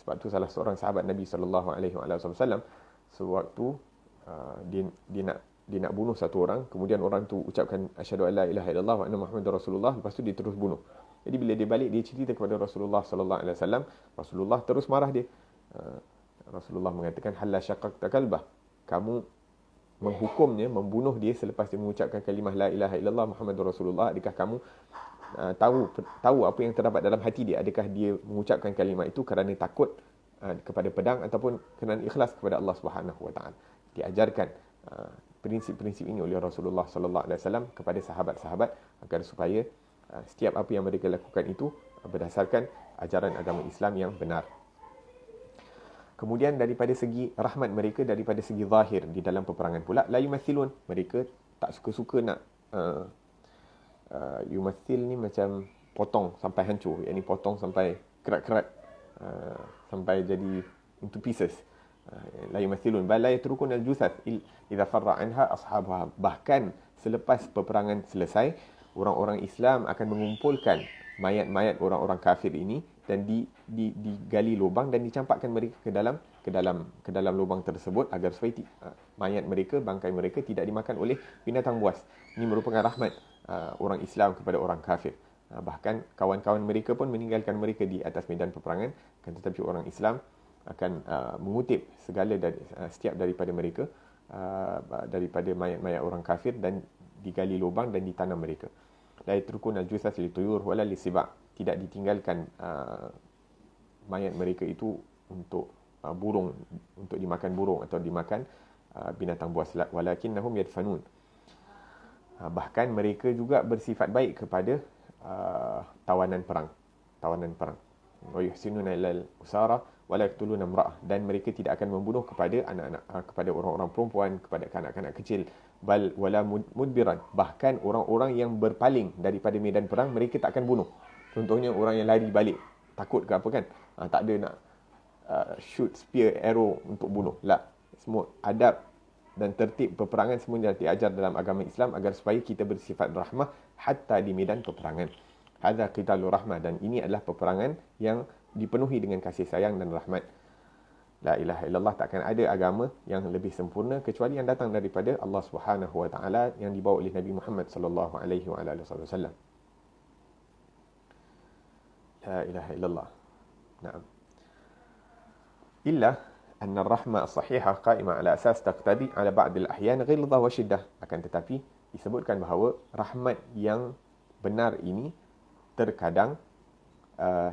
[SPEAKER 1] Sebab tu salah seorang sahabat Nabi SAW, sewaktu dia nak bunuh satu orang, kemudian orang tu ucapkan asyhadu alla ilaha illallah wa anna muhammadar rasulullah, lepas tu dia terus bunuh. Jadi bila dia balik, dia cerita kepada Rasulullah SAW, Rasulullah terus marah dia. Rasulullah mengatakan, halla syaqaqta kalbah, kamu menghukumnya, membunuh dia selepas dia mengucapkan kalimah la ilaha illallah muhammadur rasulullah. Adakah kamu tahu apa yang terdapat dalam hati dia? Adakah dia mengucapkan kalimah itu kerana takut kepada pedang ataupun kerana ikhlas kepada Allah Subhanahu Wa Taala? Diajarkan prinsip-prinsip ini oleh Rasulullah SAW kepada sahabat-sahabat agar supaya setiap apa yang mereka lakukan itu berdasarkan ajaran agama Islam yang benar. Kemudian daripada segi rahmat mereka, daripada segi zahir di dalam peperangan pula, la yumathilun, mereka tak suka-suka nak yumathil ni macam potong sampai hancur, yakni potong sampai kerat-kerat, sampai jadi into pieces. La yumathilun bal la yatrukun al-juthath idza farra anha ashabuha. Bahkan selepas peperangan selesai, orang-orang Islam akan mengumpulkan mayat-mayat orang-orang kafir ini dan digali lubang dan dicampakkan mereka ke dalam lubang tersebut agar supaya mayat mereka, bangkai mereka tidak dimakan oleh binatang buas. Ini merupakan rahmat orang Islam kepada orang kafir. Bahkan kawan-kawan mereka pun meninggalkan mereka di atas medan peperangan, tetapi orang Islam akan mengutip segala setiap daripada mereka, daripada mayat-mayat orang kafir, dan digali lubang dan ditanam mereka. La yatrukun al-juthas lituyur wala lisiba. Tidak ditinggalkan mayat mereka itu untuk burung, untuk dimakan burung atau dimakan binatang buas. Walakinnahum yadfanun. Bahkan mereka juga bersifat baik kepada tawanan perang. Wa yuhsinuna ilal usara wala yaqtuluna imra'ah. Dan mereka tidak akan membunuh kepada anak-anak, kepada orang-orang perempuan, kepada kanak-kanak kecil. Bal wala mudbiran. Bahkan orang-orang yang berpaling daripada medan perang, mereka tak akan bunuh. Contohnya orang yang lari balik, takut ke apa kan, tak ada nak shoot spear arrow untuk bunuh. Semua adab dan tertib peperangan semua diajar dalam agama Islam agar supaya kita bersifat rahmah hatta di medan peperangan. Hadza qitalur rahmah, dan ini adalah peperangan yang dipenuhi dengan kasih sayang dan rahmat. La ilaha illallah, takkan ada agama yang lebih sempurna kecuali yang datang daripada Allah Subhanahu Wa Taala yang dibawa oleh Nabi Muhammad sallallahu alaihi wasallam. La ilaha illallah. Naam. Illa anna ar-rahmah as-sahihah qa'imah ala asas taqtadi ala ba'd al-ahyan ghilzah wa shiddah. Akan tetapi disebutkan bahawa rahmat yang benar ini terkadang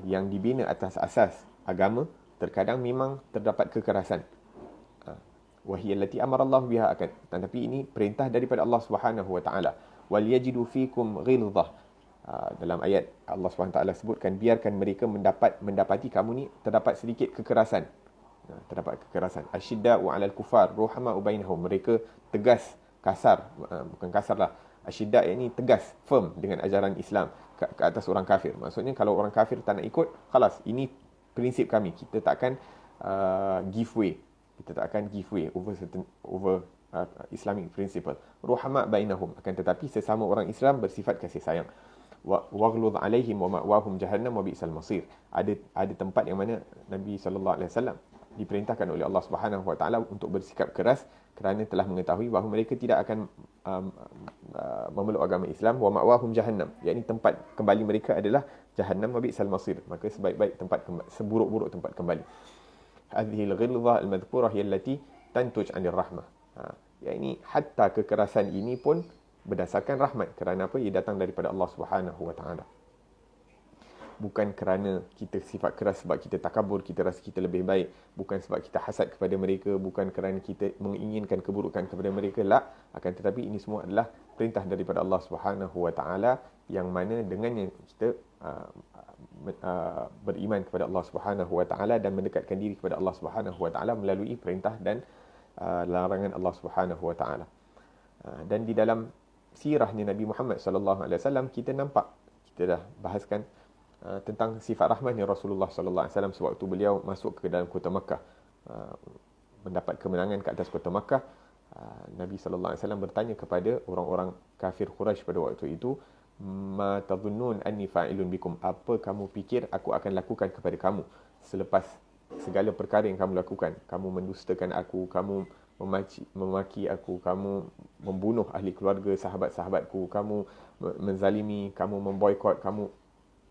[SPEAKER 1] yang dibina atas asas agama, terkadang memang terdapat kekerasan. Wahiyallati amarallahu biha akan. Tetapi ini perintah daripada Allah Subhanahu wa taala. Wal yajidu fikum ghilzah. Dalam ayat Allah Subhanahu wa taala sebutkan biarkan mereka mendapati kamu ni terdapat sedikit kekerasan. Terdapat kekerasan. Asyidda'u 'alal kufar ruhama'u bainahum. Mereka tegas, kasar, bukan kasar lah. Asyidda' ini tegas, firm dengan ajaran Islam ke atas orang kafir. Maksudnya kalau orang kafir tak nak ikut, khalas, ini prinsip kami. Kita takkan give way. Kita tak akan give way over Islamic principle. Ruhama' bainahum. Akan tetapi sesama orang Islam bersifat kasih sayang. Waghluz alaihim wa ma'wahum jahannam wa bi'sal masir. Ada tempat yang mana Nabi sallallahu alaihi wasallam diperintahkan oleh Allah Subhanahu wa taala untuk bersikap keras kerana telah mengetahui bahawa mereka tidak akan memeluk agama Islam. Wa ma'wahum jahannam, yakni tempat kembali mereka adalah jahannam wa bi'sal masir. Maka sebaik-baik tempat seburuk-buruk tempat kembali. Hadhihi al-ghilzah al-madhkurah hiya allati tantuj 'anil rahmah. Yakni hatta kekerasan ini pun berdasarkan rahmat. Kerana apa? Ia datang daripada Allah Subhanahu wa taala. Bukan kerana kita sifat keras sebab kita takabur, kita rasa kita lebih baik, bukan sebab kita hasad kepada mereka, bukan kerana kita menginginkan keburukan kepada mereka, la. Akan tetapi ini semua adalah perintah daripada Allah Subhanahu wa taala yang mana dengannya kita beriman kepada Allah Subhanahu wa taala dan mendekatkan diri kepada Allah Subhanahu wa taala melalui perintah dan larangan Allah Subhanahu wa taala. Dan di dalam sirahnya Nabi Muhammad sallallahu alaihi wasallam kita nampak, kita dah bahaskan tentang sifat rahmatnya Rasulullah sallallahu alaihi wasallam sewaktu beliau masuk ke dalam kota Makkah, mendapat kemenangan ke atas kota Makkah. Nabi sallallahu alaihi wasallam bertanya kepada orang-orang kafir Quraisy pada waktu itu, ma tadhunnun anni fa'ilun bikum, apa kamu fikir aku akan lakukan kepada kamu selepas segala perkara yang kamu lakukan? Kamu mendustakan aku, kamu memaki aku, kamu membunuh ahli keluarga sahabat-sahabatku, kamu menzalimi, kamu memboikot, kamu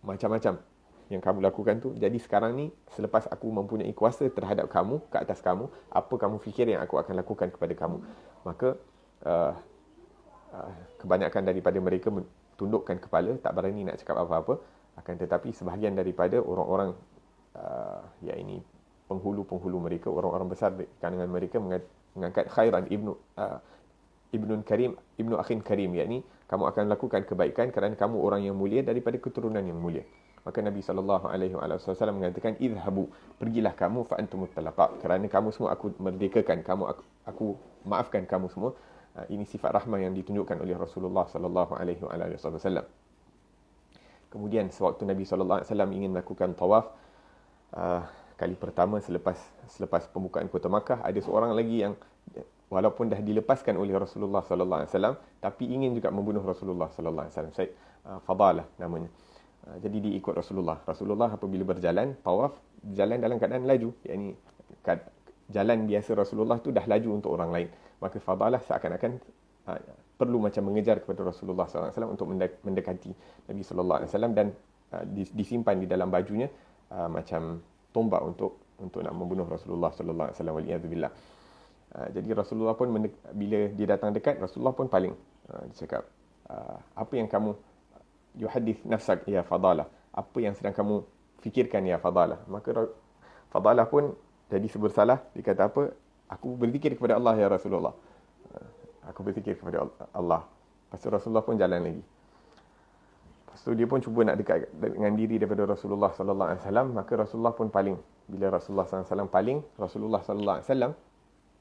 [SPEAKER 1] macam-macam yang kamu lakukan tu. Jadi sekarang ni selepas aku mempunyai kuasa terhadap kamu, ke atas kamu, apa kamu fikir yang aku akan lakukan kepada kamu? Maka kebanyakan daripada mereka tundukkan kepala, tak berani nak cakap apa-apa. Akan tetapi sebahagian daripada orang-orang ini penghulu-penghulu mereka, orang-orang besar di kalangan mereka mengangkat khairan ibnun karim, ibnu akhin karim, yakni kamu akan lakukan kebaikan kerana kamu orang yang mulia daripada keturunan yang mulia. Maka Nabi SAW mengatakan, idhabu, pergilah kamu, fa antumut talaqa, kerana kamu semua aku merdekakan, aku maafkan kamu semua. Ini sifat rahmah yang ditunjukkan oleh Rasulullah SAW. Kemudian sewaktu Nabi SAW ingin melakukan tawaf kali pertama selepas pembukaan kota Makkah, ada seorang lagi yang walaupun dah dilepaskan oleh Rasulullah SAW, tapi ingin juga membunuh Rasulullah SAW. Syed Fadalah namanya. Jadi dia ikut Rasulullah. Rasulullah apabila berjalan tawaf, jalan dalam keadaan laju, yakni jalan biasa Rasulullah tu dah laju untuk orang lain. Maka Fadalah seakan-akan perlu macam mengejar kepada Rasulullah SAW untuk mendekati Nabi SAW dan disimpan di dalam bajunya macam tombak untuk nak membunuh Rasulullah SAW. Waliyadzubillah. Jadi Rasulullah pun bila dia datang dekat, Rasulullah pun paling dia cakap, apa yang kamu yuhadith nafsak ya Fadalah, apa yang sedang kamu fikirkan ya Fadalah? Maka Fadalah pun jadi sebersalah, dia kata apa? Aku berzikir kepada Allah ya Rasulullah. Aku berzikir kepada Allah. Lepas tu Rasulullah pun jalan lagi. Lepas tu dia pun cuba nak dekat dengan diri daripada Rasulullah sallallahu alaihi wasallam, maka Rasulullah pun paling. Bila Rasulullah sallallahu alaihi wasallam paling, Rasulullah sallallahu alaihi wasallam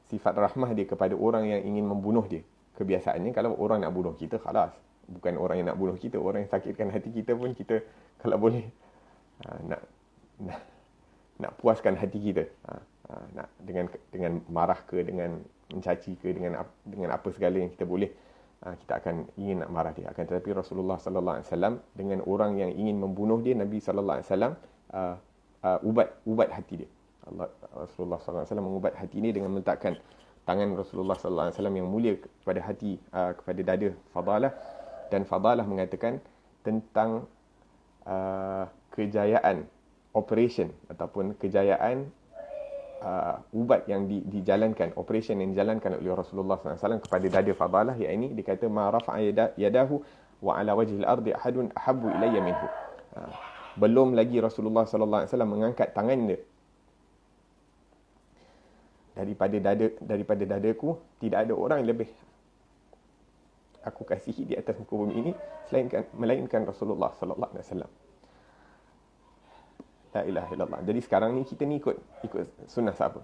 [SPEAKER 1] sifat rahmah dia kepada orang yang ingin membunuh dia. Kebiasaannya kalau orang nak bunuh kita, khalas. Bukan orang yang nak bunuh kita, orang yang sakitkan hati kita pun kita kalau boleh nak puaskan hati kita. Nak dengan marah ke, dengan mencaci ke, dengan apa segala yang kita boleh, kita akan ingin nak marah dia. Akan tetapi Rasulullah sallallahu alaihi wasallam dengan orang yang ingin membunuh dia, Nabi sallallahu alaihi wasallam ubat hati dia. Rasulullah sallallahu alaihi wasallam mengubat hati ini dengan meletakkan tangan Rasulullah sallallahu alaihi wasallam yang mulia kepada hati, kepada dada Fadalah, dan Fadalah mengatakan tentang kejayaan operation ataupun kejayaan ubat yang dijalankan, operation yang dijalankan oleh Rasulullah SAW kepada dada Fadalah, iaitu dia kata ma rafa'a yadahu wa ala wajhil ardi ahadun ahabbu ilayya minhu. Belum lagi Rasulullah sallallahu alaihi wasallam mengangkat tangan dia daripada dadaku, tidak ada orang yang lebih aku kasihi di atas muka bumi ini melainkan Rasulullah sallallahu alaihi wasallam. La ilaha illallah. Jadi sekarang ni kita ni ikut sunnah siapa?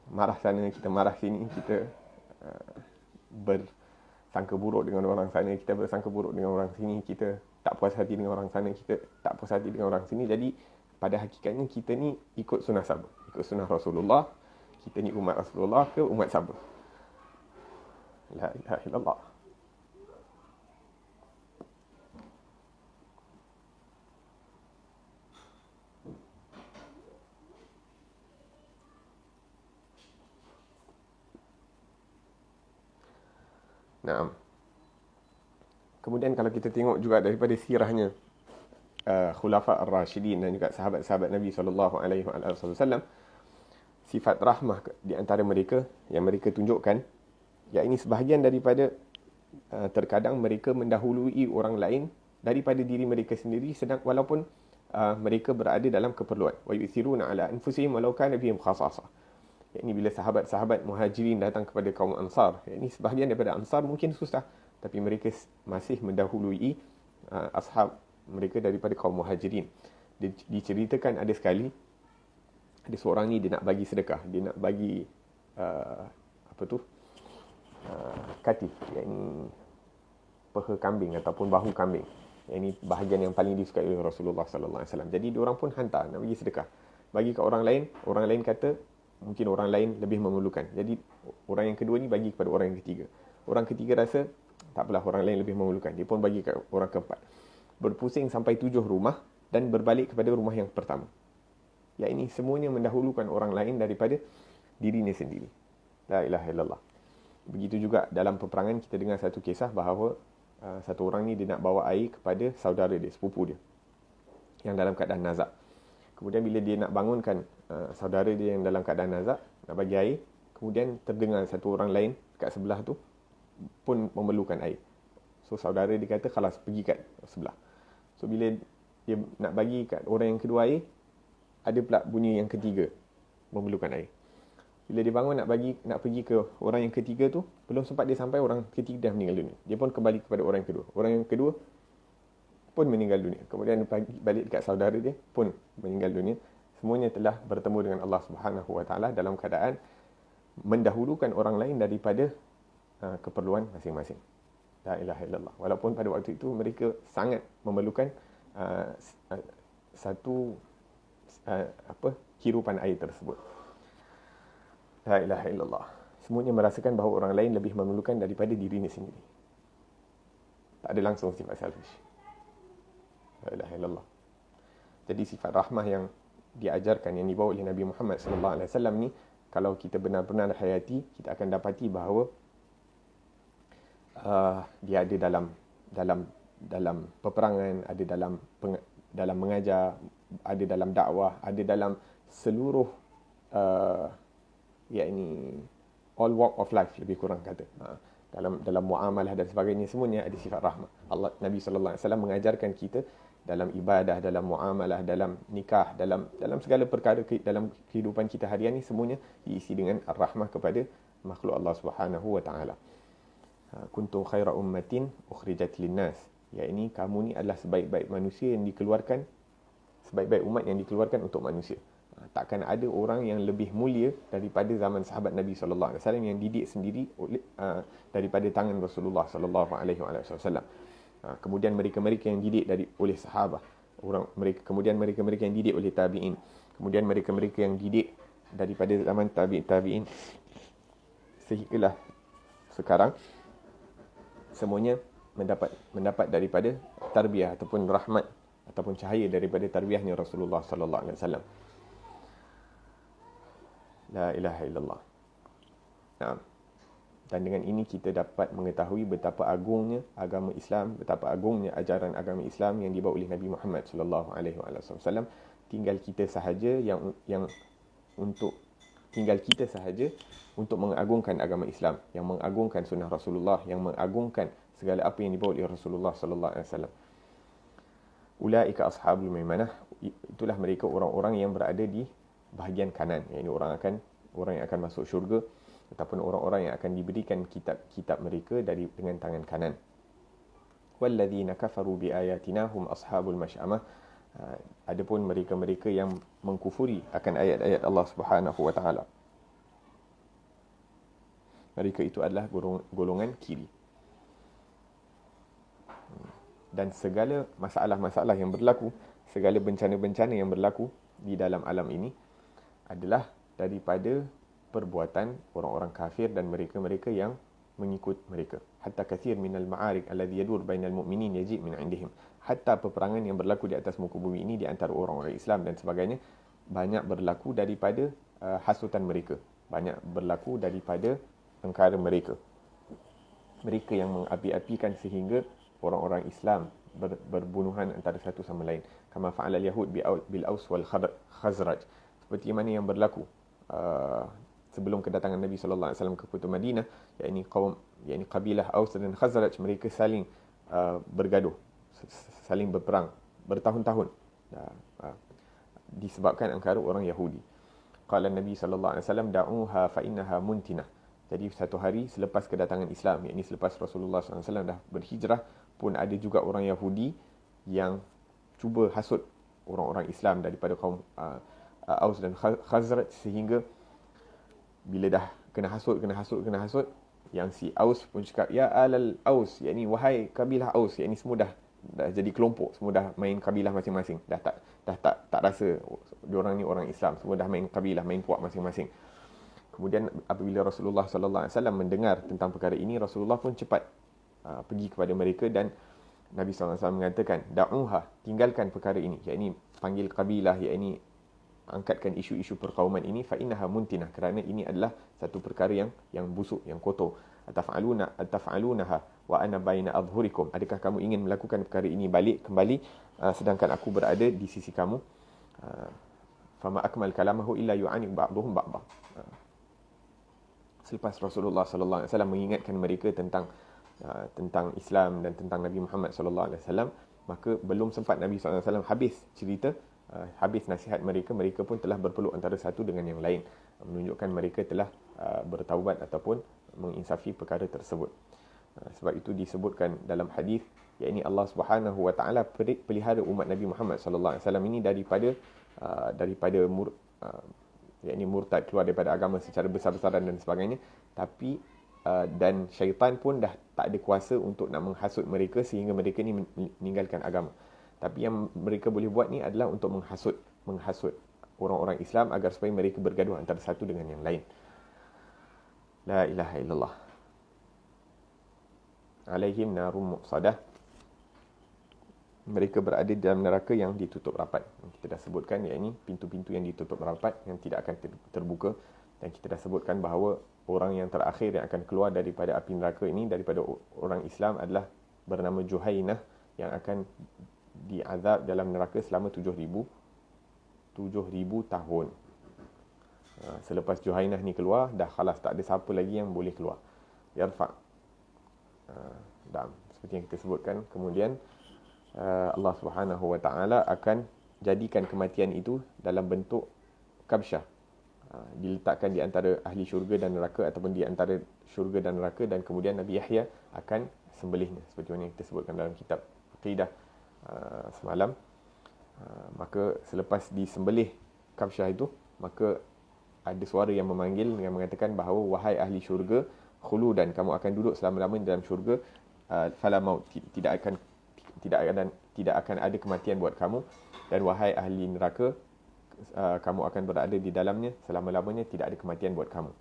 [SPEAKER 1] Marah sana, kita marah sini, kita bersangka buruk dengan orang sana, kita bersangka buruk dengan orang sini, kita tak puas hati dengan orang sana, kita tak puas hati dengan orang sini. Jadi pada hakikatnya kita ni ikut sunnah siapa? Ikut sunnah Rasulullah. Kita ni umat Rasulullah ke umat siapa? La ilaha illallah. Naam. Kemudian kalau kita tengok juga daripada sirahnya Khulafa ar-Rashidin dan juga sahabat-sahabat Nabi SAW, sifat rahmah di antara mereka yang mereka tunjukkan, ya ini sebahagian daripada terkadang mereka mendahului orang lain daripada diri mereka sendiri, sedang walaupun mereka berada dalam keperluan. Wa yu'thiruna ala anfusihim walau kana bihim khasasah. Ini bila sahabat-sahabat Muhajirin datang kepada kaum Ansar, ini sebahagian daripada Ansar mungkin susah, tapi mereka masih mendahului ashab mereka daripada kaum Muhajirin. Diceritakan ada sekali, ada seorang ni dia nak bagi sedekah, dia nak bagi katif, yakni peha kambing ataupun bahu kambing. Ini bahagian yang paling disukai oleh Rasulullah sallallahu alaihi wasallam. Jadi diorang pun hantar nak bagi sedekah. Bagi ke orang lain kata mungkin orang lain lebih memerlukan. Jadi orang yang kedua ni bagi kepada orang yang ketiga. Orang ketiga rasa tak apalah, orang lain lebih memerlukan. Dia pun bagi ke orang keempat. Berpusing sampai 7 rumah dan berbalik kepada rumah yang pertama. Ya, ini semuanya mendahulukan orang lain daripada dirinya sendiri. La ilaha illallah. Begitu juga dalam peperangan kita dengar satu kisah bahawa satu orang ni dia nak bawa air kepada saudara dia, sepupu dia yang dalam keadaan nazak. Kemudian bila dia nak bangunkan saudara dia yang dalam keadaan nazak, nak bagi air, kemudian terdengar satu orang lain kat sebelah tu pun memerlukan air. So saudara dia kata, "Khalas, pergi kat sebelah." So bila dia nak bagi kat orang yang kedua air, ada pula bunyi yang ketiga memerlukan air. Bila dia bangun nak pergi ke orang yang ketiga tu, belum sempat dia sampai, orang ketiga dah meninggal dunia. Dia pun kembali kepada orang yang kedua. Orang yang kedua pun meninggal dunia. Kemudian balik dekat saudara dia pun meninggal dunia. Semuanya telah bertemu dengan Allah Subhanahu Wa Taala dalam keadaan mendahulukan orang lain daripada keperluan masing-masing. La ilaha illallah. Walaupun pada waktu itu mereka sangat memerlukan satu hirupan air tersebut. La ilaha illallah. Semuanya merasakan bahawa orang lain lebih memerlukan daripada dirinya sendiri. Tak ada langsung sifat selfish. La ilaha illallah. Jadi sifat rahmah yang diajarkan, yang dibawa oleh Nabi Muhammad SAW ni, kalau kita benar-benar hayati, kita akan dapati bahawa dia ada dalam peperangan, ada dalam mengajar, ada dalam dakwah, ada dalam seluruh yakni all walk of life, lebih kurang kata. Dalam muamalah dan sebagainya, semuanya ada sifat rahmah. Nabi sallallahu alaihi wasallam mengajarkan kita dalam ibadah, dalam muamalah, dalam nikah, dalam segala perkara dalam kehidupan kita harian ni, semuanya diisi dengan ar-rahmah kepada makhluk Allah Subhanahu wa taala. Kuntum khaira ummatin ukhrijat linnas. Ya, ini kamu ni adalah sebaik-baik manusia yang dikeluarkan, sebaik-baik umat yang dikeluarkan untuk manusia. Takkan ada orang yang lebih mulia daripada zaman sahabat Nabi sallallahu alaihi wasallam yang didik sendiri oleh daripada tangan Rasulullah sallallahu alaihi wasallam. Kemudian mereka-mereka yang didik oleh sahabat, kemudian mereka-mereka yang didik oleh tabi'in, kemudian mereka-mereka yang didik daripada zaman tabi'in sehinggalah sekarang, semuanya mendapat daripada tarbiyah ataupun rahmat ataupun cahaya daripada tarbiyahnya Rasulullah sallallahu alaihi wasallam. La ilaha illallah. Dan dengan ini kita dapat mengetahui betapa agungnya agama Islam, betapa agungnya ajaran agama Islam yang dibawa oleh Nabi Muhammad sallallahu alaihi wasallam. Tinggal kita sahaja untuk mengagungkan agama Islam, yang mengagungkan sunnah Rasulullah, yang mengagungkan segala apa yang dibawa oleh Rasulullah sallallahu alaihi wasallam. Ulaika ashabul maimanah, itulah mereka orang-orang yang berada di bahagian kanan, iaitu orang yang akan masuk syurga ataupun orang-orang yang akan diberikan kitab-kitab mereka dengan tangan kanan. Walladzina kafaru biayatina hum ashabul masy'amah. Adapun mereka-mereka yang mengkufuri akan ayat-ayat Allah Subhanahu wa taala, mereka itu adalah golongan kiri. Dan segala masalah-masalah yang berlaku, segala bencana-bencana yang berlaku di dalam alam ini adalah daripada perbuatan orang-orang kafir dan mereka-mereka yang mengikut mereka. Hatta kathir minal ma'arik alladhi yadur bainal mu'minin yaji' min indihim. Hatta peperangan yang berlaku di atas muka bumi ini di antara orang-orang Islam dan sebagainya banyak berlaku daripada hasutan mereka. Banyak berlaku daripada perkara mereka. Mereka yang mengapi-apikan sehingga orang-orang Islam berbunuhan antara satu sama lain. Kama fa'ala al-yahud bil Aus wal Khazraj. Seperti mana yang berlaku sebelum kedatangan Nabi sallallahu alaihi wasallam ke kota Madinah, yakni kabilah Aus dan Khazraj, mereka saling bergaduh, saling berperang bertahun-tahun disebabkan angkara orang Yahudi. Qala Nabi sallallahu alaihi wasallam da'uha fa innaha muntinah. Jadi satu hari selepas kedatangan Islam, yakni selepas Rasulullah SAW dah berhijrah, pun ada juga orang Yahudi yang cuba hasut orang-orang Islam daripada kaum Aus dan Khazraj, sehingga bila dah kena hasut, yang si Aus pun cakap, ya alal Aus, yakni wahai kabilah Aus, yakni semua dah jadi kelompok, semua dah main kabilah masing-masing, dah tak rasa diorang ni orang Islam, semua dah main kabilah, main puak masing-masing. Kemudian apabila Rasulullah sallallahu alaihi wasallam mendengar tentang perkara ini, Rasulullah pun cepat pergi kepada mereka dan Nabi sallallahu alaihi wasallam mengatakan, da'uha, tinggalkan perkara ini, yakni panggil kabilah, yakni angkatkan isu-isu perkauman ini, fa innaha muntinah, kerana ini adalah satu perkara yang busuk, yang kotor. Ataf'alunaha wa ana baina adhhurikum, adakah kamu ingin melakukan perkara ini balik kembali sedangkan aku berada di sisi kamu? Fama akmal kalamahu illa yu'ani ba'dhum ba'dha. Selepas Rasulullah sallallahu alaihi wasallam mengingatkan mereka tentang Islam dan tentang Nabi Muhammad sallallahu alaihi wasallam, maka belum sempat Nabi sallallahu alaihi wasallam habis cerita, habis nasihat mereka, mereka pun telah berpeluk antara satu dengan yang lain, menunjukkan mereka telah bertaubat ataupun menginsafi perkara tersebut. Sebab itu disebutkan dalam hadis, yakni Allah Subhanahu wa taala pelihara umat Nabi Muhammad sallallahu alaihi wasallam ini daripada yakni murtad, keluar daripada agama secara besar-besaran dan sebagainya, tapi dan syaitan pun dah tak ada kuasa untuk nak menghasut mereka sehingga mereka ni meninggalkan agama. Tapi yang mereka boleh buat ni adalah untuk menghasut orang-orang Islam agar supaya mereka bergaduh antara satu dengan yang lain. La ilaha illallah. Alaihim narum muqsadah. Mereka berada di dalam neraka yang ditutup rapat. Kita dah sebutkan, yakni pintu-pintu yang ditutup rapat yang tidak akan terbuka, dan kita dah sebutkan bahawa orang yang terakhir yang akan keluar daripada api neraka ini daripada orang Islam adalah bernama Juhainah, yang akan diazab dalam neraka selama 7,000 tahun. Selepas Juhainah ni keluar, dah khalas, tak ada siapa lagi yang boleh keluar. Yarfa. Seperti yang kita sebutkan, kemudian Allah Subhanahu wa taala akan jadikan kematian itu dalam bentuk kabsyah, diletakkan di antara ahli syurga dan neraka ataupun di antara syurga dan neraka, dan kemudian Nabi Yahya akan sembelihnya seperti mana yang kita sebutkan dalam kitab Aqidah semalam. Maka selepas disembelih kabsyah itu, maka ada suara yang memanggil yang mengatakan bahawa wahai ahli syurga, khuludan, kamu akan duduk selama-lamanya dalam syurga, fala maut, tidak akan ada kematian buat kamu, dan wahai ahli neraka, kamu akan berada di dalamnya selama-lamanya, tidak ada kematian buat kamu.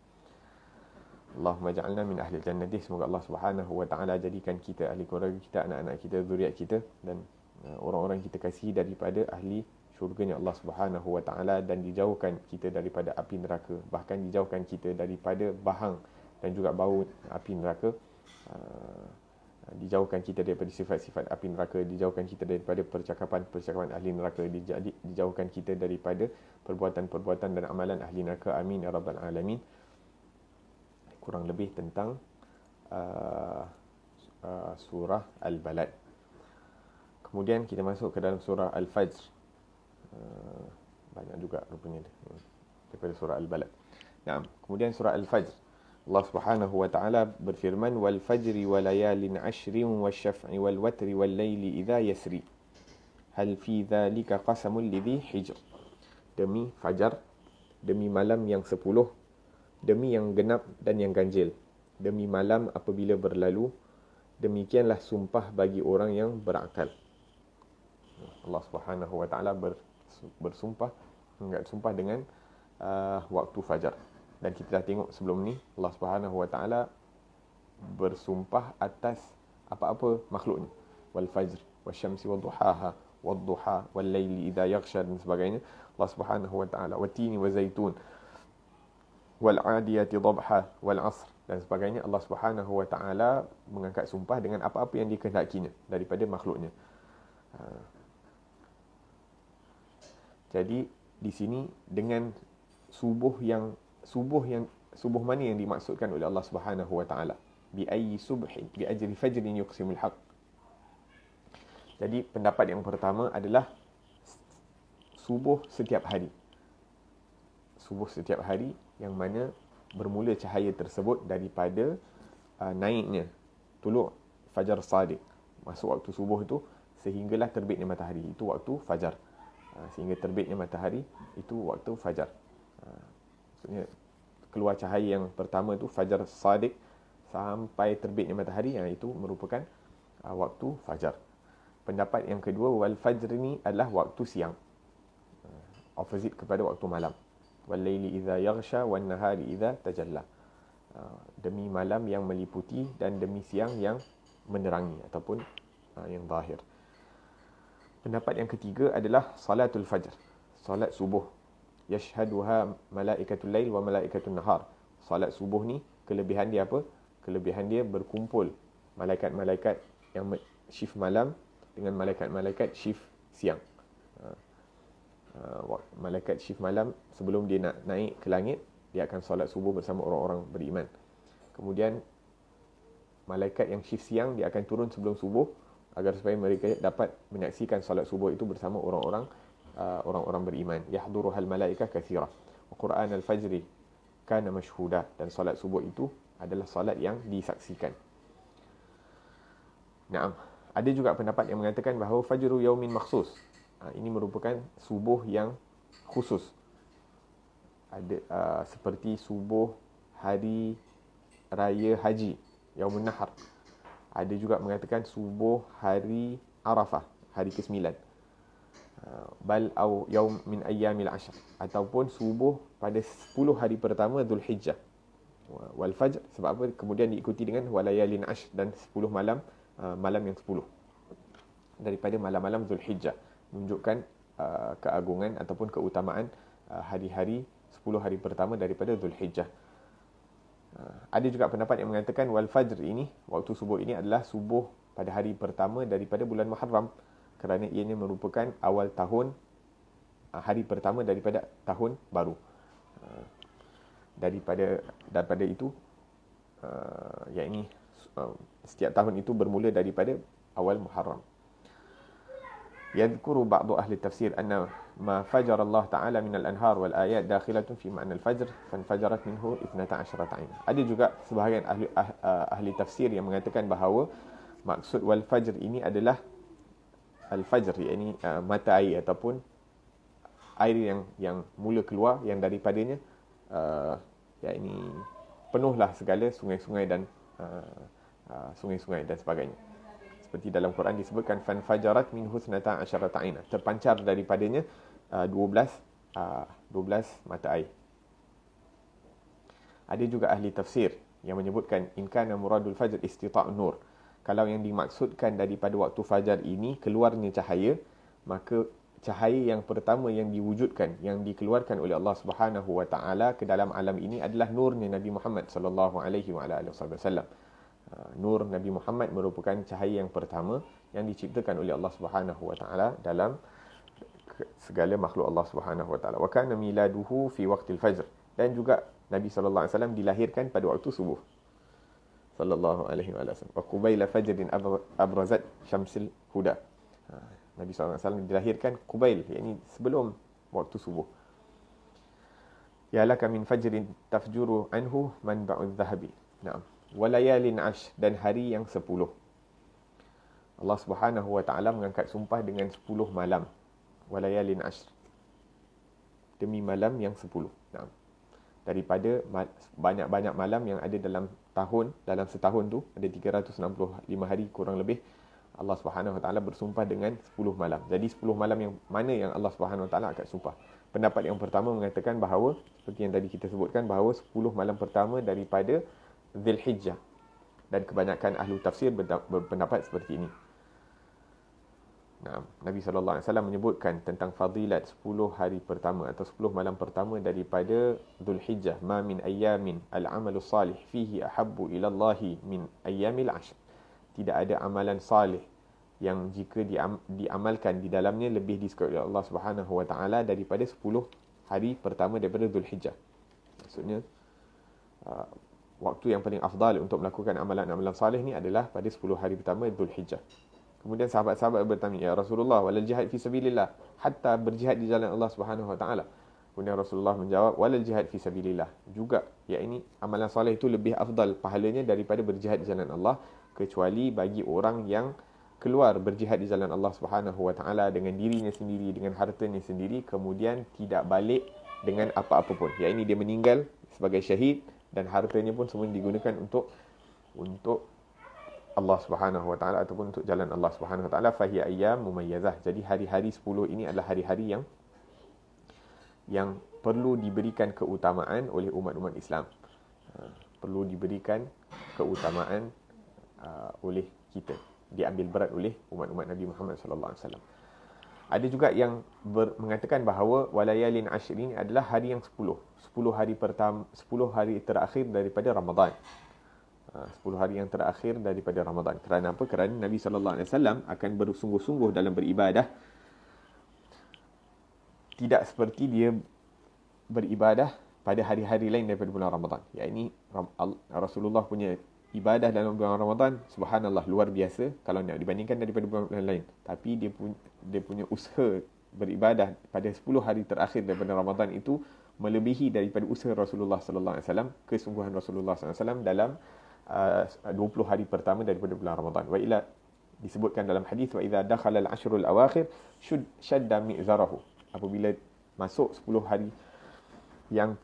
[SPEAKER 1] Allahumma ja'alna min ahli jannati. Semoga Allah Subhanahu wa taala jadikan kita, ahli keluarga kita, anak-anak kita, zuriat kita dan orang-orang kita kasihi daripada ahli syurganya Allah Subhanahu wa taala, dan dijauhkan kita daripada api neraka, bahkan dijauhkan kita daripada bahang dan juga bau api neraka. Dijauhkan kita daripada sifat-sifat api neraka, dijauhkan kita daripada percakapan-percakapan ahli neraka, dijauhkan kita daripada perbuatan-perbuatan dan amalan ahli neraka. Amin ya rabbal alamin. Kurang lebih tentang surah Al-Balad. Kemudian kita masuk ke dalam surah Al-Fajr. Banyak juga rupanya dia, daripada surah Al-Balad. Nah, kemudian surah Al-Fajr, Allah Subhanahu wa taala berfirman, wal fajri wa layalin ashrin wasyaf'i wal watri wal laili idza yasri hal fi dzalika qasamul lidhi hijr. Demi fajar, demi malam yang 10, demi yang genap dan yang ganjil, demi malam apabila berlalu, demikianlah sumpah bagi orang yang berakal. Allah Subhanahu wa taala bersumpah dengan waktu fajar. Dan kita dah tengok sebelum ni Allah Subhanahu wa taala bersumpah atas apa-apa makhluknya. Wal fajr wasyamsi wadduhaha wadduha wal laili idza yaghsha dan sebagainya. Allah Subhanahu wa taala watini wazaitun wal adiyati dhabha wal asr dan sebagainya. Allah Subhanahu wa taala mengangkat sumpah dengan apa-apa yang dikehendakinya daripada makhluknya. Jadi di sini dengan subuh mana yang dimaksudkan oleh Allah Subhanahu wa taala? Bi ayyi subhin bi ajri fajrin yuqsimul haqq. Jadi pendapat yang pertama adalah subuh setiap hari. Subuh setiap hari yang mana bermula cahaya tersebut daripada naiknya tulu' fajar sadiq. Masuk waktu subuh itu sehinggalah terbitnya matahari, itu waktu fajar. Sehingga terbitnya matahari itu waktu fajar. Maksudnya keluar cahaya yang pertama itu fajar sadiq sampai terbitnya matahari, yang itu merupakan waktu fajar. Pendapat yang kedua, wal fajr ni adalah waktu siang, opposite kepada waktu malam. Wal laili idza yaghsha wan nahari idza tajalla. Demi malam yang meliputi dan demi siang yang menerangi ataupun yang zahir. Pendapat yang ketiga adalah salatul fajr, salat subuh. Yashhaduha malaikatul lail wa malaikatul nahar. Salat subuh ni kelebihan dia apa? Kelebihan dia berkumpul malaikat-malaikat yang shift malam dengan malaikat-malaikat shift siang. Malaikat shift malam sebelum dia nak naik ke langit, dia akan solat subuh bersama orang-orang beriman. Kemudian malaikat yang shift siang, dia akan turun sebelum subuh agar supaya mereka dapat menyaksikan solat subuh itu bersama orang-orang beriman. Yahduruhal malaikah katsira wa Qur'an al-fajri kana mashhuda. Dan solat subuh itu adalah solat yang disaksikan. Naam. Ada juga pendapat yang mengatakan bahawa fajru yaumin makhsus, ini merupakan subuh yang khusus. Ada seperti subuh hari raya haji, Yaumun Nahar. Ada juga mengatakan subuh hari Arafah, hari ke-9. Bal au yaum min ayyamil ashr, ataupun subuh pada 10 hari pertama Zulhijjah. Wal fajr, sebab apa? Kemudian diikuti dengan walayalin ashr, dan 10 malam, malam yang 10 daripada malam-malam Zulhijjah, menunjukkan keagungan ataupun keutamaan hari-hari 10 hari pertama daripada Zulhijjah. Ada juga pendapat yang mengatakan wal fajr ini, waktu subuh ini adalah subuh pada hari pertama daripada bulan Muharram, kerana ianya merupakan awal tahun, hari pertama daripada tahun baru. Daripada itu, yakni setiap tahun itu bermula daripada awal Muharram. Yadhkuru ba'du ahli tafsir anna ma fajara Allah Ta'ala min al-anhar wal ayat dakhilatun fi ma'na al-fajr fanfajarat minhu 12 'ain. Ada juga sebahagian ahli tafsir yang mengatakan bahawa maksud wal fajr ini adalah al-fajr, yakni mata air ataupun air yang mula keluar, yang daripadanya yakni penuhlah segala sungai-sungai dan sungai-sungai dan sebagainya. Seperti dalam Quran disebutkan fanfajarat minhu 12 'ain, terpancar daripadanya 12 mata air. Ada juga ahli tafsir yang menyebutkan in kana muradul fajr istita'un nur, kalau yang dimaksudkan daripada waktu fajar ini keluarnya cahaya, maka cahaya yang pertama yang diwujudkan, yang dikeluarkan oleh Allah Subhanahu wa taala ke dalam alam ini adalah nurnya Nabi Muhammad sallallahu alaihi wasallam. Nur Nabi Muhammad merupakan cahaya yang pertama yang diciptakan oleh Allah Subhanahu wa taala dalam segala makhluk Allah Subhanahu wa taala. Wa kana miladuhu fi waqtil fajr, dan juga Nabi sallallahu alaihi wasallam dilahirkan pada waktu subuh sallallahu alaihi wasallam. Wa qubaila fajrin abrazat syamsil huda. Nabi SAW dilahirkan Qubail, yakni sebelum waktu subuh. Ya laka min fajrin tafjuru anhu manba'udz zahabi. Naam. Walayalin ash, dan hari yang 10. Allah Subhanahu wa taala mengangkat sumpah dengan 10 malam. Walayalin ash, demi malam yang 10. Naam. Daripada banyak-banyak malam yang ada dalam tahun, dalam setahun tu ada 365 hari kurang lebih. Allah Subhanahu wa taala bersumpah dengan 10 malam. Jadi 10 malam yang mana yang Allah Subhanahu wa taala akan sumpah? Pendapat yang pertama mengatakan bahawa, seperti yang tadi kita sebutkan, bahawa 10 malam pertama daripada Zulhijjah. Dan kebanyakan ahli tafsir berpendapat seperti ini. Nah, Nabi SAW menyebutkan tentang fadilat 10 hari pertama atau 10 malam pertama daripada Zulhijjah. Ma min ayyamin al-amalu salih fihi ahabbu ilallahi min ayyamil ashr. Tidak ada amalan salih yang jika diamalkan di dalamnya lebih disukai oleh Allah Subhanahu wa taala daripada 10 hari pertama daripada Zulhijjah. Maksudnya waktu yang paling afdal untuk melakukan amalan-amalan salih ni adalah pada 10 hari pertama Zulhijjah. Kemudian sahabat-sahabat bertanya, ya Rasulullah, walal jihad fi sabilillah, hatta berjihad di jalan Allah Subhanahu wa taala. Kemudian Rasulullah menjawab, walal jihad fi sabilillah, juga, yakni amalan soleh itu lebih afdal pahalanya daripada berjihad di jalan Allah, kecuali bagi orang yang keluar berjihad di jalan Allah Subhanahu wa taala dengan dirinya sendiri, dengan hartanya sendiri, kemudian tidak balik dengan apa-apa pun. Yakni dia meninggal sebagai syahid dan hartanya pun semua digunakan untuk Allah Subhanahu wa taala ataupun untuk jalan Allah Subhanahu wa taala. Fahiya ayyam mumayyazah. Jadi hari-hari 10 ini adalah hari-hari yang perlu diberikan keutamaan oleh umat-umat Islam. Perlu diberikan keutamaan oleh kita, diambil berat oleh umat-umat Nabi Muhammad sallallahu alaihi wasallam. Ada juga yang mengatakan bahawa walayalin ashr ini adalah hari yang 10 hari pertama, 10 hari terakhir daripada Ramadan. 10 hari yang terakhir daripada Ramadan. Kerana apa? Kerana Nabi SAW akan bersungguh-sungguh dalam beribadah. Tidak seperti dia beribadah pada hari-hari lain daripada bulan Ramadan. Yakni Rasulullah punya ibadah dalam bulan Ramadan, subhanallah, luar biasa kalau nak dibandingkan daripada bulan lain. Tapi dia punya usaha beribadah pada 10 hari terakhir daripada Ramadan itu melebihi daripada usaha Rasulullah SAW, kesungguhan Rasulullah SAW dalam 20 hari pertama daripada bulan Ramadan. Wa ila, disebutkan dalam hadis, wa idza dakhala al-ashrul awakhir shadda mi'zarahu. Apabila masuk 10 hari yang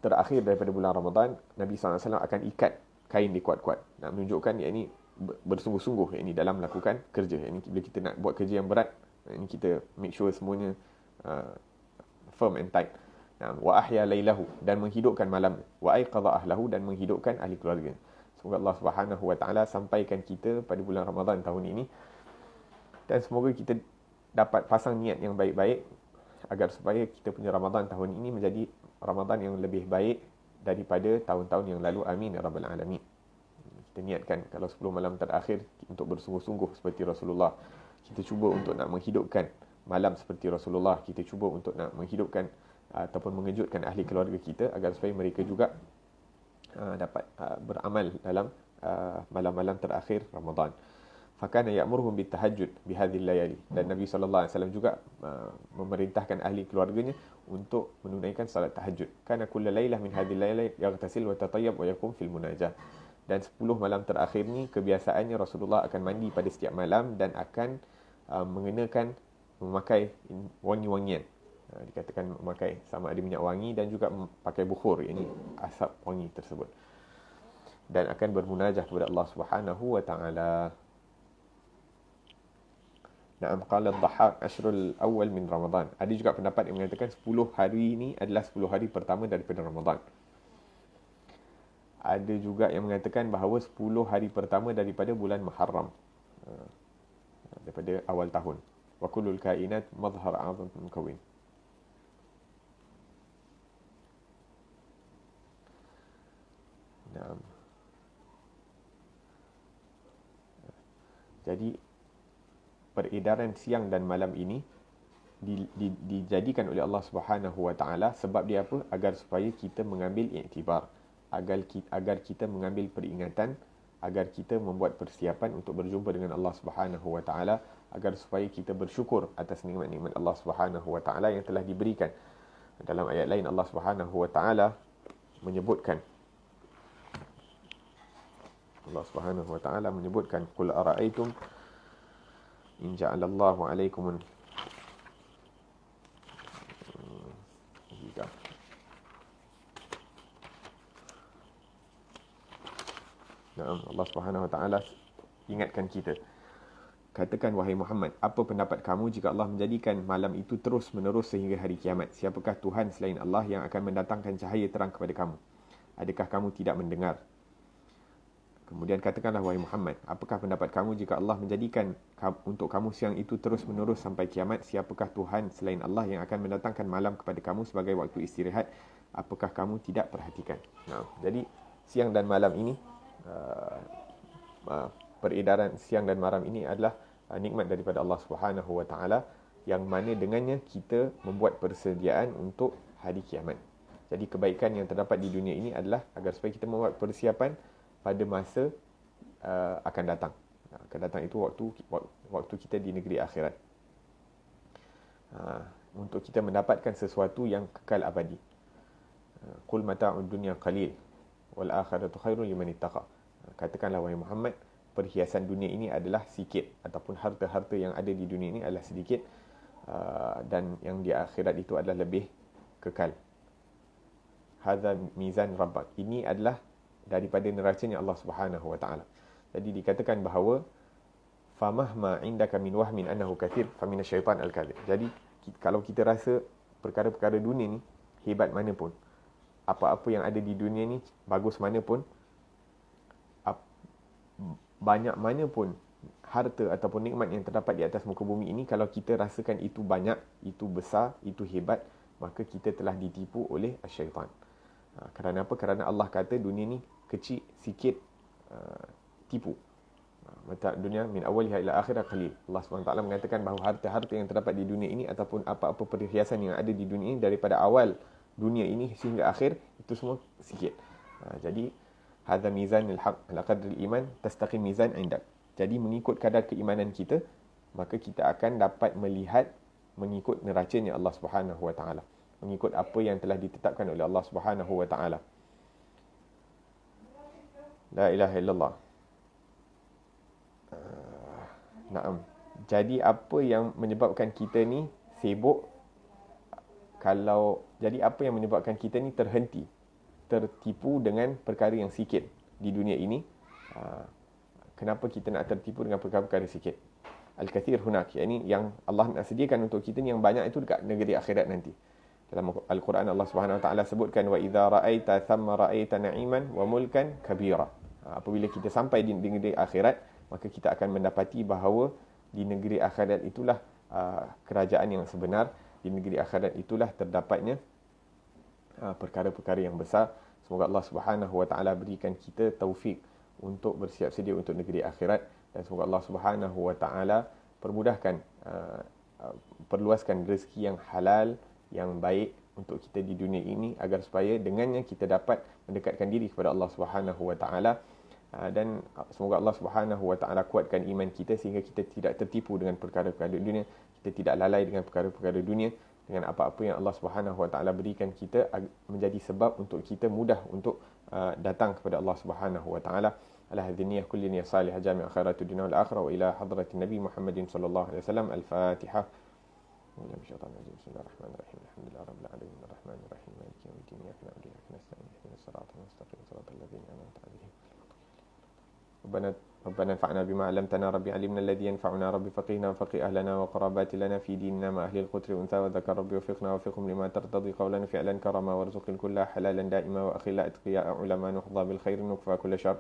[SPEAKER 1] terakhir daripada bulan Ramadan, Nabi SAW akan ikat kain dia kuat-kuat. Nak menunjukkan yakni bersungguh-sungguh yakni dalam melakukan kerja. Yakni bila kita nak buat kerja yang berat, yakni kita make sure semuanya firm and tight. Wa ahya lailahu, dan menghidupkan malam. Wa aiqadha ahlahu, dan menghidupkan ahli keluarga. Semoga Allah Subhanahu wa taala sampaikan kita pada bulan Ramadan tahun ini, dan semoga kita dapat pasang niat yang baik-baik agar supaya kita punya Ramadan tahun ini menjadi Ramadan yang lebih baik daripada tahun-tahun yang lalu. Amin ya rabbal alamin. Kita niatkan kalau 10 malam terakhir untuk bersungguh-sungguh seperti Rasulullah. Kita cuba untuk nak menghidupkan malam seperti Rasulullah. Kita cuba untuk nak menghidupkan ataupun mengejutkan ahli keluarga kita agar supaya mereka juga dapat beramal dalam malam-malam terakhir Ramadan. Fakana ya'muruhum bitahajjud bihadhil layali, dan Nabi sallallahu alaihi wasallam juga memerintahkan ahli keluarganya untuk menunaikan salat tahajud. Kana kullu lailah min hadhil layali yaghtasil wa tatayyab wa yakum fil munajah. Dan 10 malam terakhir ni kebiasaannya Rasulullah akan mandi pada setiap malam dan akan memakai wangi-wangian. Dikatakan memakai sama ada minyak wangi dan juga pakai bukhur, yakni asap wangi tersebut, dan akan bermunajah kepada Allah Subhanahu wa taala. Na'am, qala ad-Dhahhak ashrul awal min Ramadan. Ada juga pendapat yang mengatakan 10 hari ini adalah 10 hari pertama daripada Ramadan. Ada juga yang mengatakan bahawa 10 hari pertama daripada bulan Muharram, daripada awal tahun. Wa kullul kainat madhhar 'azam mukawwin. Naam. Jadi peredaran siang dan malam ini dijadikan oleh Allah Subhanahu wa taala sebab dia apa? Agar supaya kita mengambil iktibar, agar kita mengambil peringatan, agar kita membuat persiapan untuk berjumpa dengan Allah Subhanahu wa taala agar supaya kita bersyukur atas nikmat-nikmat Allah Subhanahu wa taala yang telah diberikan. Dalam ayat lain Allah Subhanahu wa taala menyebutkan, Allah Subhanahu wa taala menyebutkan, qul ara'aytum in ja'alallahu 'alaikum Allah Subhanahu wa taala ingatkan kita. Katakan wahai Muhammad, apa pendapat kamu jika Allah menjadikan malam itu terus menerus sehingga hari kiamat? Siapakah Tuhan selain Allah yang akan mendatangkan cahaya terang kepada kamu? Adakah kamu tidak mendengar? Kemudian katakanlah wahai Muhammad, apakah pendapat kamu jika Allah menjadikan untuk kamu siang itu terus menerus sampai kiamat? Siapakah Tuhan selain Allah yang akan mendatangkan malam kepada kamu sebagai waktu istirahat? Apakah kamu tidak perhatikan? Jadi siang dan malam ini, peredaran siang dan malam ini adalah nikmat daripada Allah Subhanahu wa taala yang mana dengannya kita membuat persediaan untuk hari kiamat. Jadi kebaikan yang terdapat di dunia ini adalah agar supaya kita membuat persiapan pada masa akan datang. Akan datang itu waktu kita di negeri akhirat. Untuk kita mendapatkan sesuatu yang kekal abadi. Qul mata'ud dunya qalil wal akhiratu khairun liman ittaqa. Katakanlah wahai Muhammad, perhiasan dunia ini adalah sikit, ataupun harta-harta yang ada di dunia ini adalah sedikit, dan yang di akhirat itu adalah lebih kekal. Hadza mizan rabbak. Ini adalah daripada neracanya Allah Subhanahu wa taala. Jadi dikatakan bahawa famahma indaka min wahmin annahu kathir famin asyaitan al-kadhib. Jadi kalau kita rasa perkara-perkara dunia ni hebat mana pun, apa-apa yang ada di dunia ni bagus mana pun, banyak mana pun harta ataupun nikmat yang terdapat di atas muka bumi ini, kalau kita rasakan itu banyak, itu besar, itu hebat, maka kita telah ditipu oleh syaitan. Kerana apa? Kerana Allah kata dunia ni kecil, sikit, tipu. Mata dunia min awwaliha ila akhirah qalil. Allah SWT mengatakan bahawa harta-harta yang terdapat di dunia ini ataupun apa-apa perhiasan yang ada di dunia ini daripada awal dunia ini sehingga akhir, itu semua sikit. Jadi hadza mizanul haq ala qadri iman tastaqim mizan indak. Jadi mengikut kadar keimanan kita, maka kita akan dapat melihat mengikut neracanya Allah Subhanahu wa taala, mengikut apa yang telah ditetapkan oleh Allah Subhanahu wa taala. La ilaha illallah. Naam. Jadi apa yang menyebabkan kita ni sibuk, jadi apa yang menyebabkan kita ni tertipu dengan perkara yang sikit di dunia ini? Kenapa kita nak tertipu dengan perkara-perkara sikit? Al-kathir hunak, yang Allah nak sediakan untuk kita ni yang banyak itu dekat negeri akhirat nanti. Dalam Al-Quran Allah Subhanahu wa taala sebutkan, wa idza ra'aita thamma ra'aita na'iman wa mulkan kabira. Apabila kita sampai di negeri akhirat, maka kita akan mendapati bahawa di negeri akhirat itulah kerajaan yang sebenar. Di negeri akhirat itulah terdapatnya perkara-perkara yang besar. Semoga Allah Subhanahu wa taala berikan kita taufik untuk bersiap sedia untuk negeri akhirat, dan semoga Allah Subhanahu wa taala permudahkan, perluaskan rezeki yang halal, yang baik untuk kita di dunia ini, agar supaya dengannya kita dapat mendekatkan diri kepada Allah Subhanahu wa taala, dan semoga Allah Subhanahu wa taala kuatkan iman kita sehingga kita tidak tertipu dengan perkara-perkara dunia, kita tidak lalai dengan perkara-perkara dunia, dengan apa-apa yang Allah Subhanahu wa taala berikan kita menjadi sebab untuk kita mudah untuk datang kepada Allah Subhanahu wa taala. Ala hadhihi niyyah kulli niyyah salihah jami' khairatid dunya wal akhirah wa ila hadratin nabi Muhammadin sallallahu alaihi wasallam. Al-Fatihah. Bismillahirrahmanirrahim. Alhamdulillah rabbil alamin arrahmanir rahim maliki yaumiddin iyyaka na'budu wa iyyaka nasta'in ihdinas siratal mustaqim siratal ladzina an'amta 'alaihim. ربنا انفعنا بما علمتنا ربي علمنا الذي ينفعنا ربي فقهنا وفقه أهلنا وقرابات لنا في ديننا مع أهل القتر والأنثى وذكر ربي وفقنا وفقهم لما ترتضي قولا فعلا كرما وارزق الكل حلالا دائما وأخلا أتقياء علماء نحظى بالخير نكفى كل شر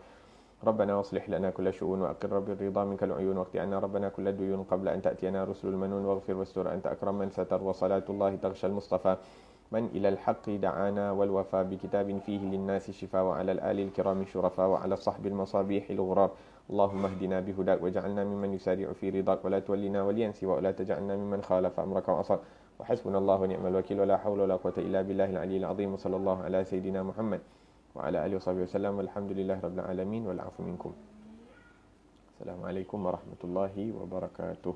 [SPEAKER 1] ربنا واصلح لنا كل شؤون وأقر ربي الرضا منك العيون واقض عنا ربنا كل الديون قبل أن تأتينا رسل المنون واغفر واستر أنت أكرم من ستر وصلاة الله تغشى المصطفى من إلى الحق دعانا والوفاء بكتاب فيه للناس شفاء وعلى الآل الكرام شرفاء وعلى الصحب المصابيح الغراب اللهم اهدنا بهداك واجعلنا ممن يسارع في رضاك ولا تولنا وليا سوى ولا تجعلنا ممن خالف أمرك وعصى وحسبنا الله ونعم الوكيل ولا حول ولا قوة إلا بالله العلي العظيم وصلى الله على سيدنا محمد وعلى آله وصحبه وسلم والحمد لله رب العالمين والعفو منكم. السلام عليكم ورحمة الله وبركاته.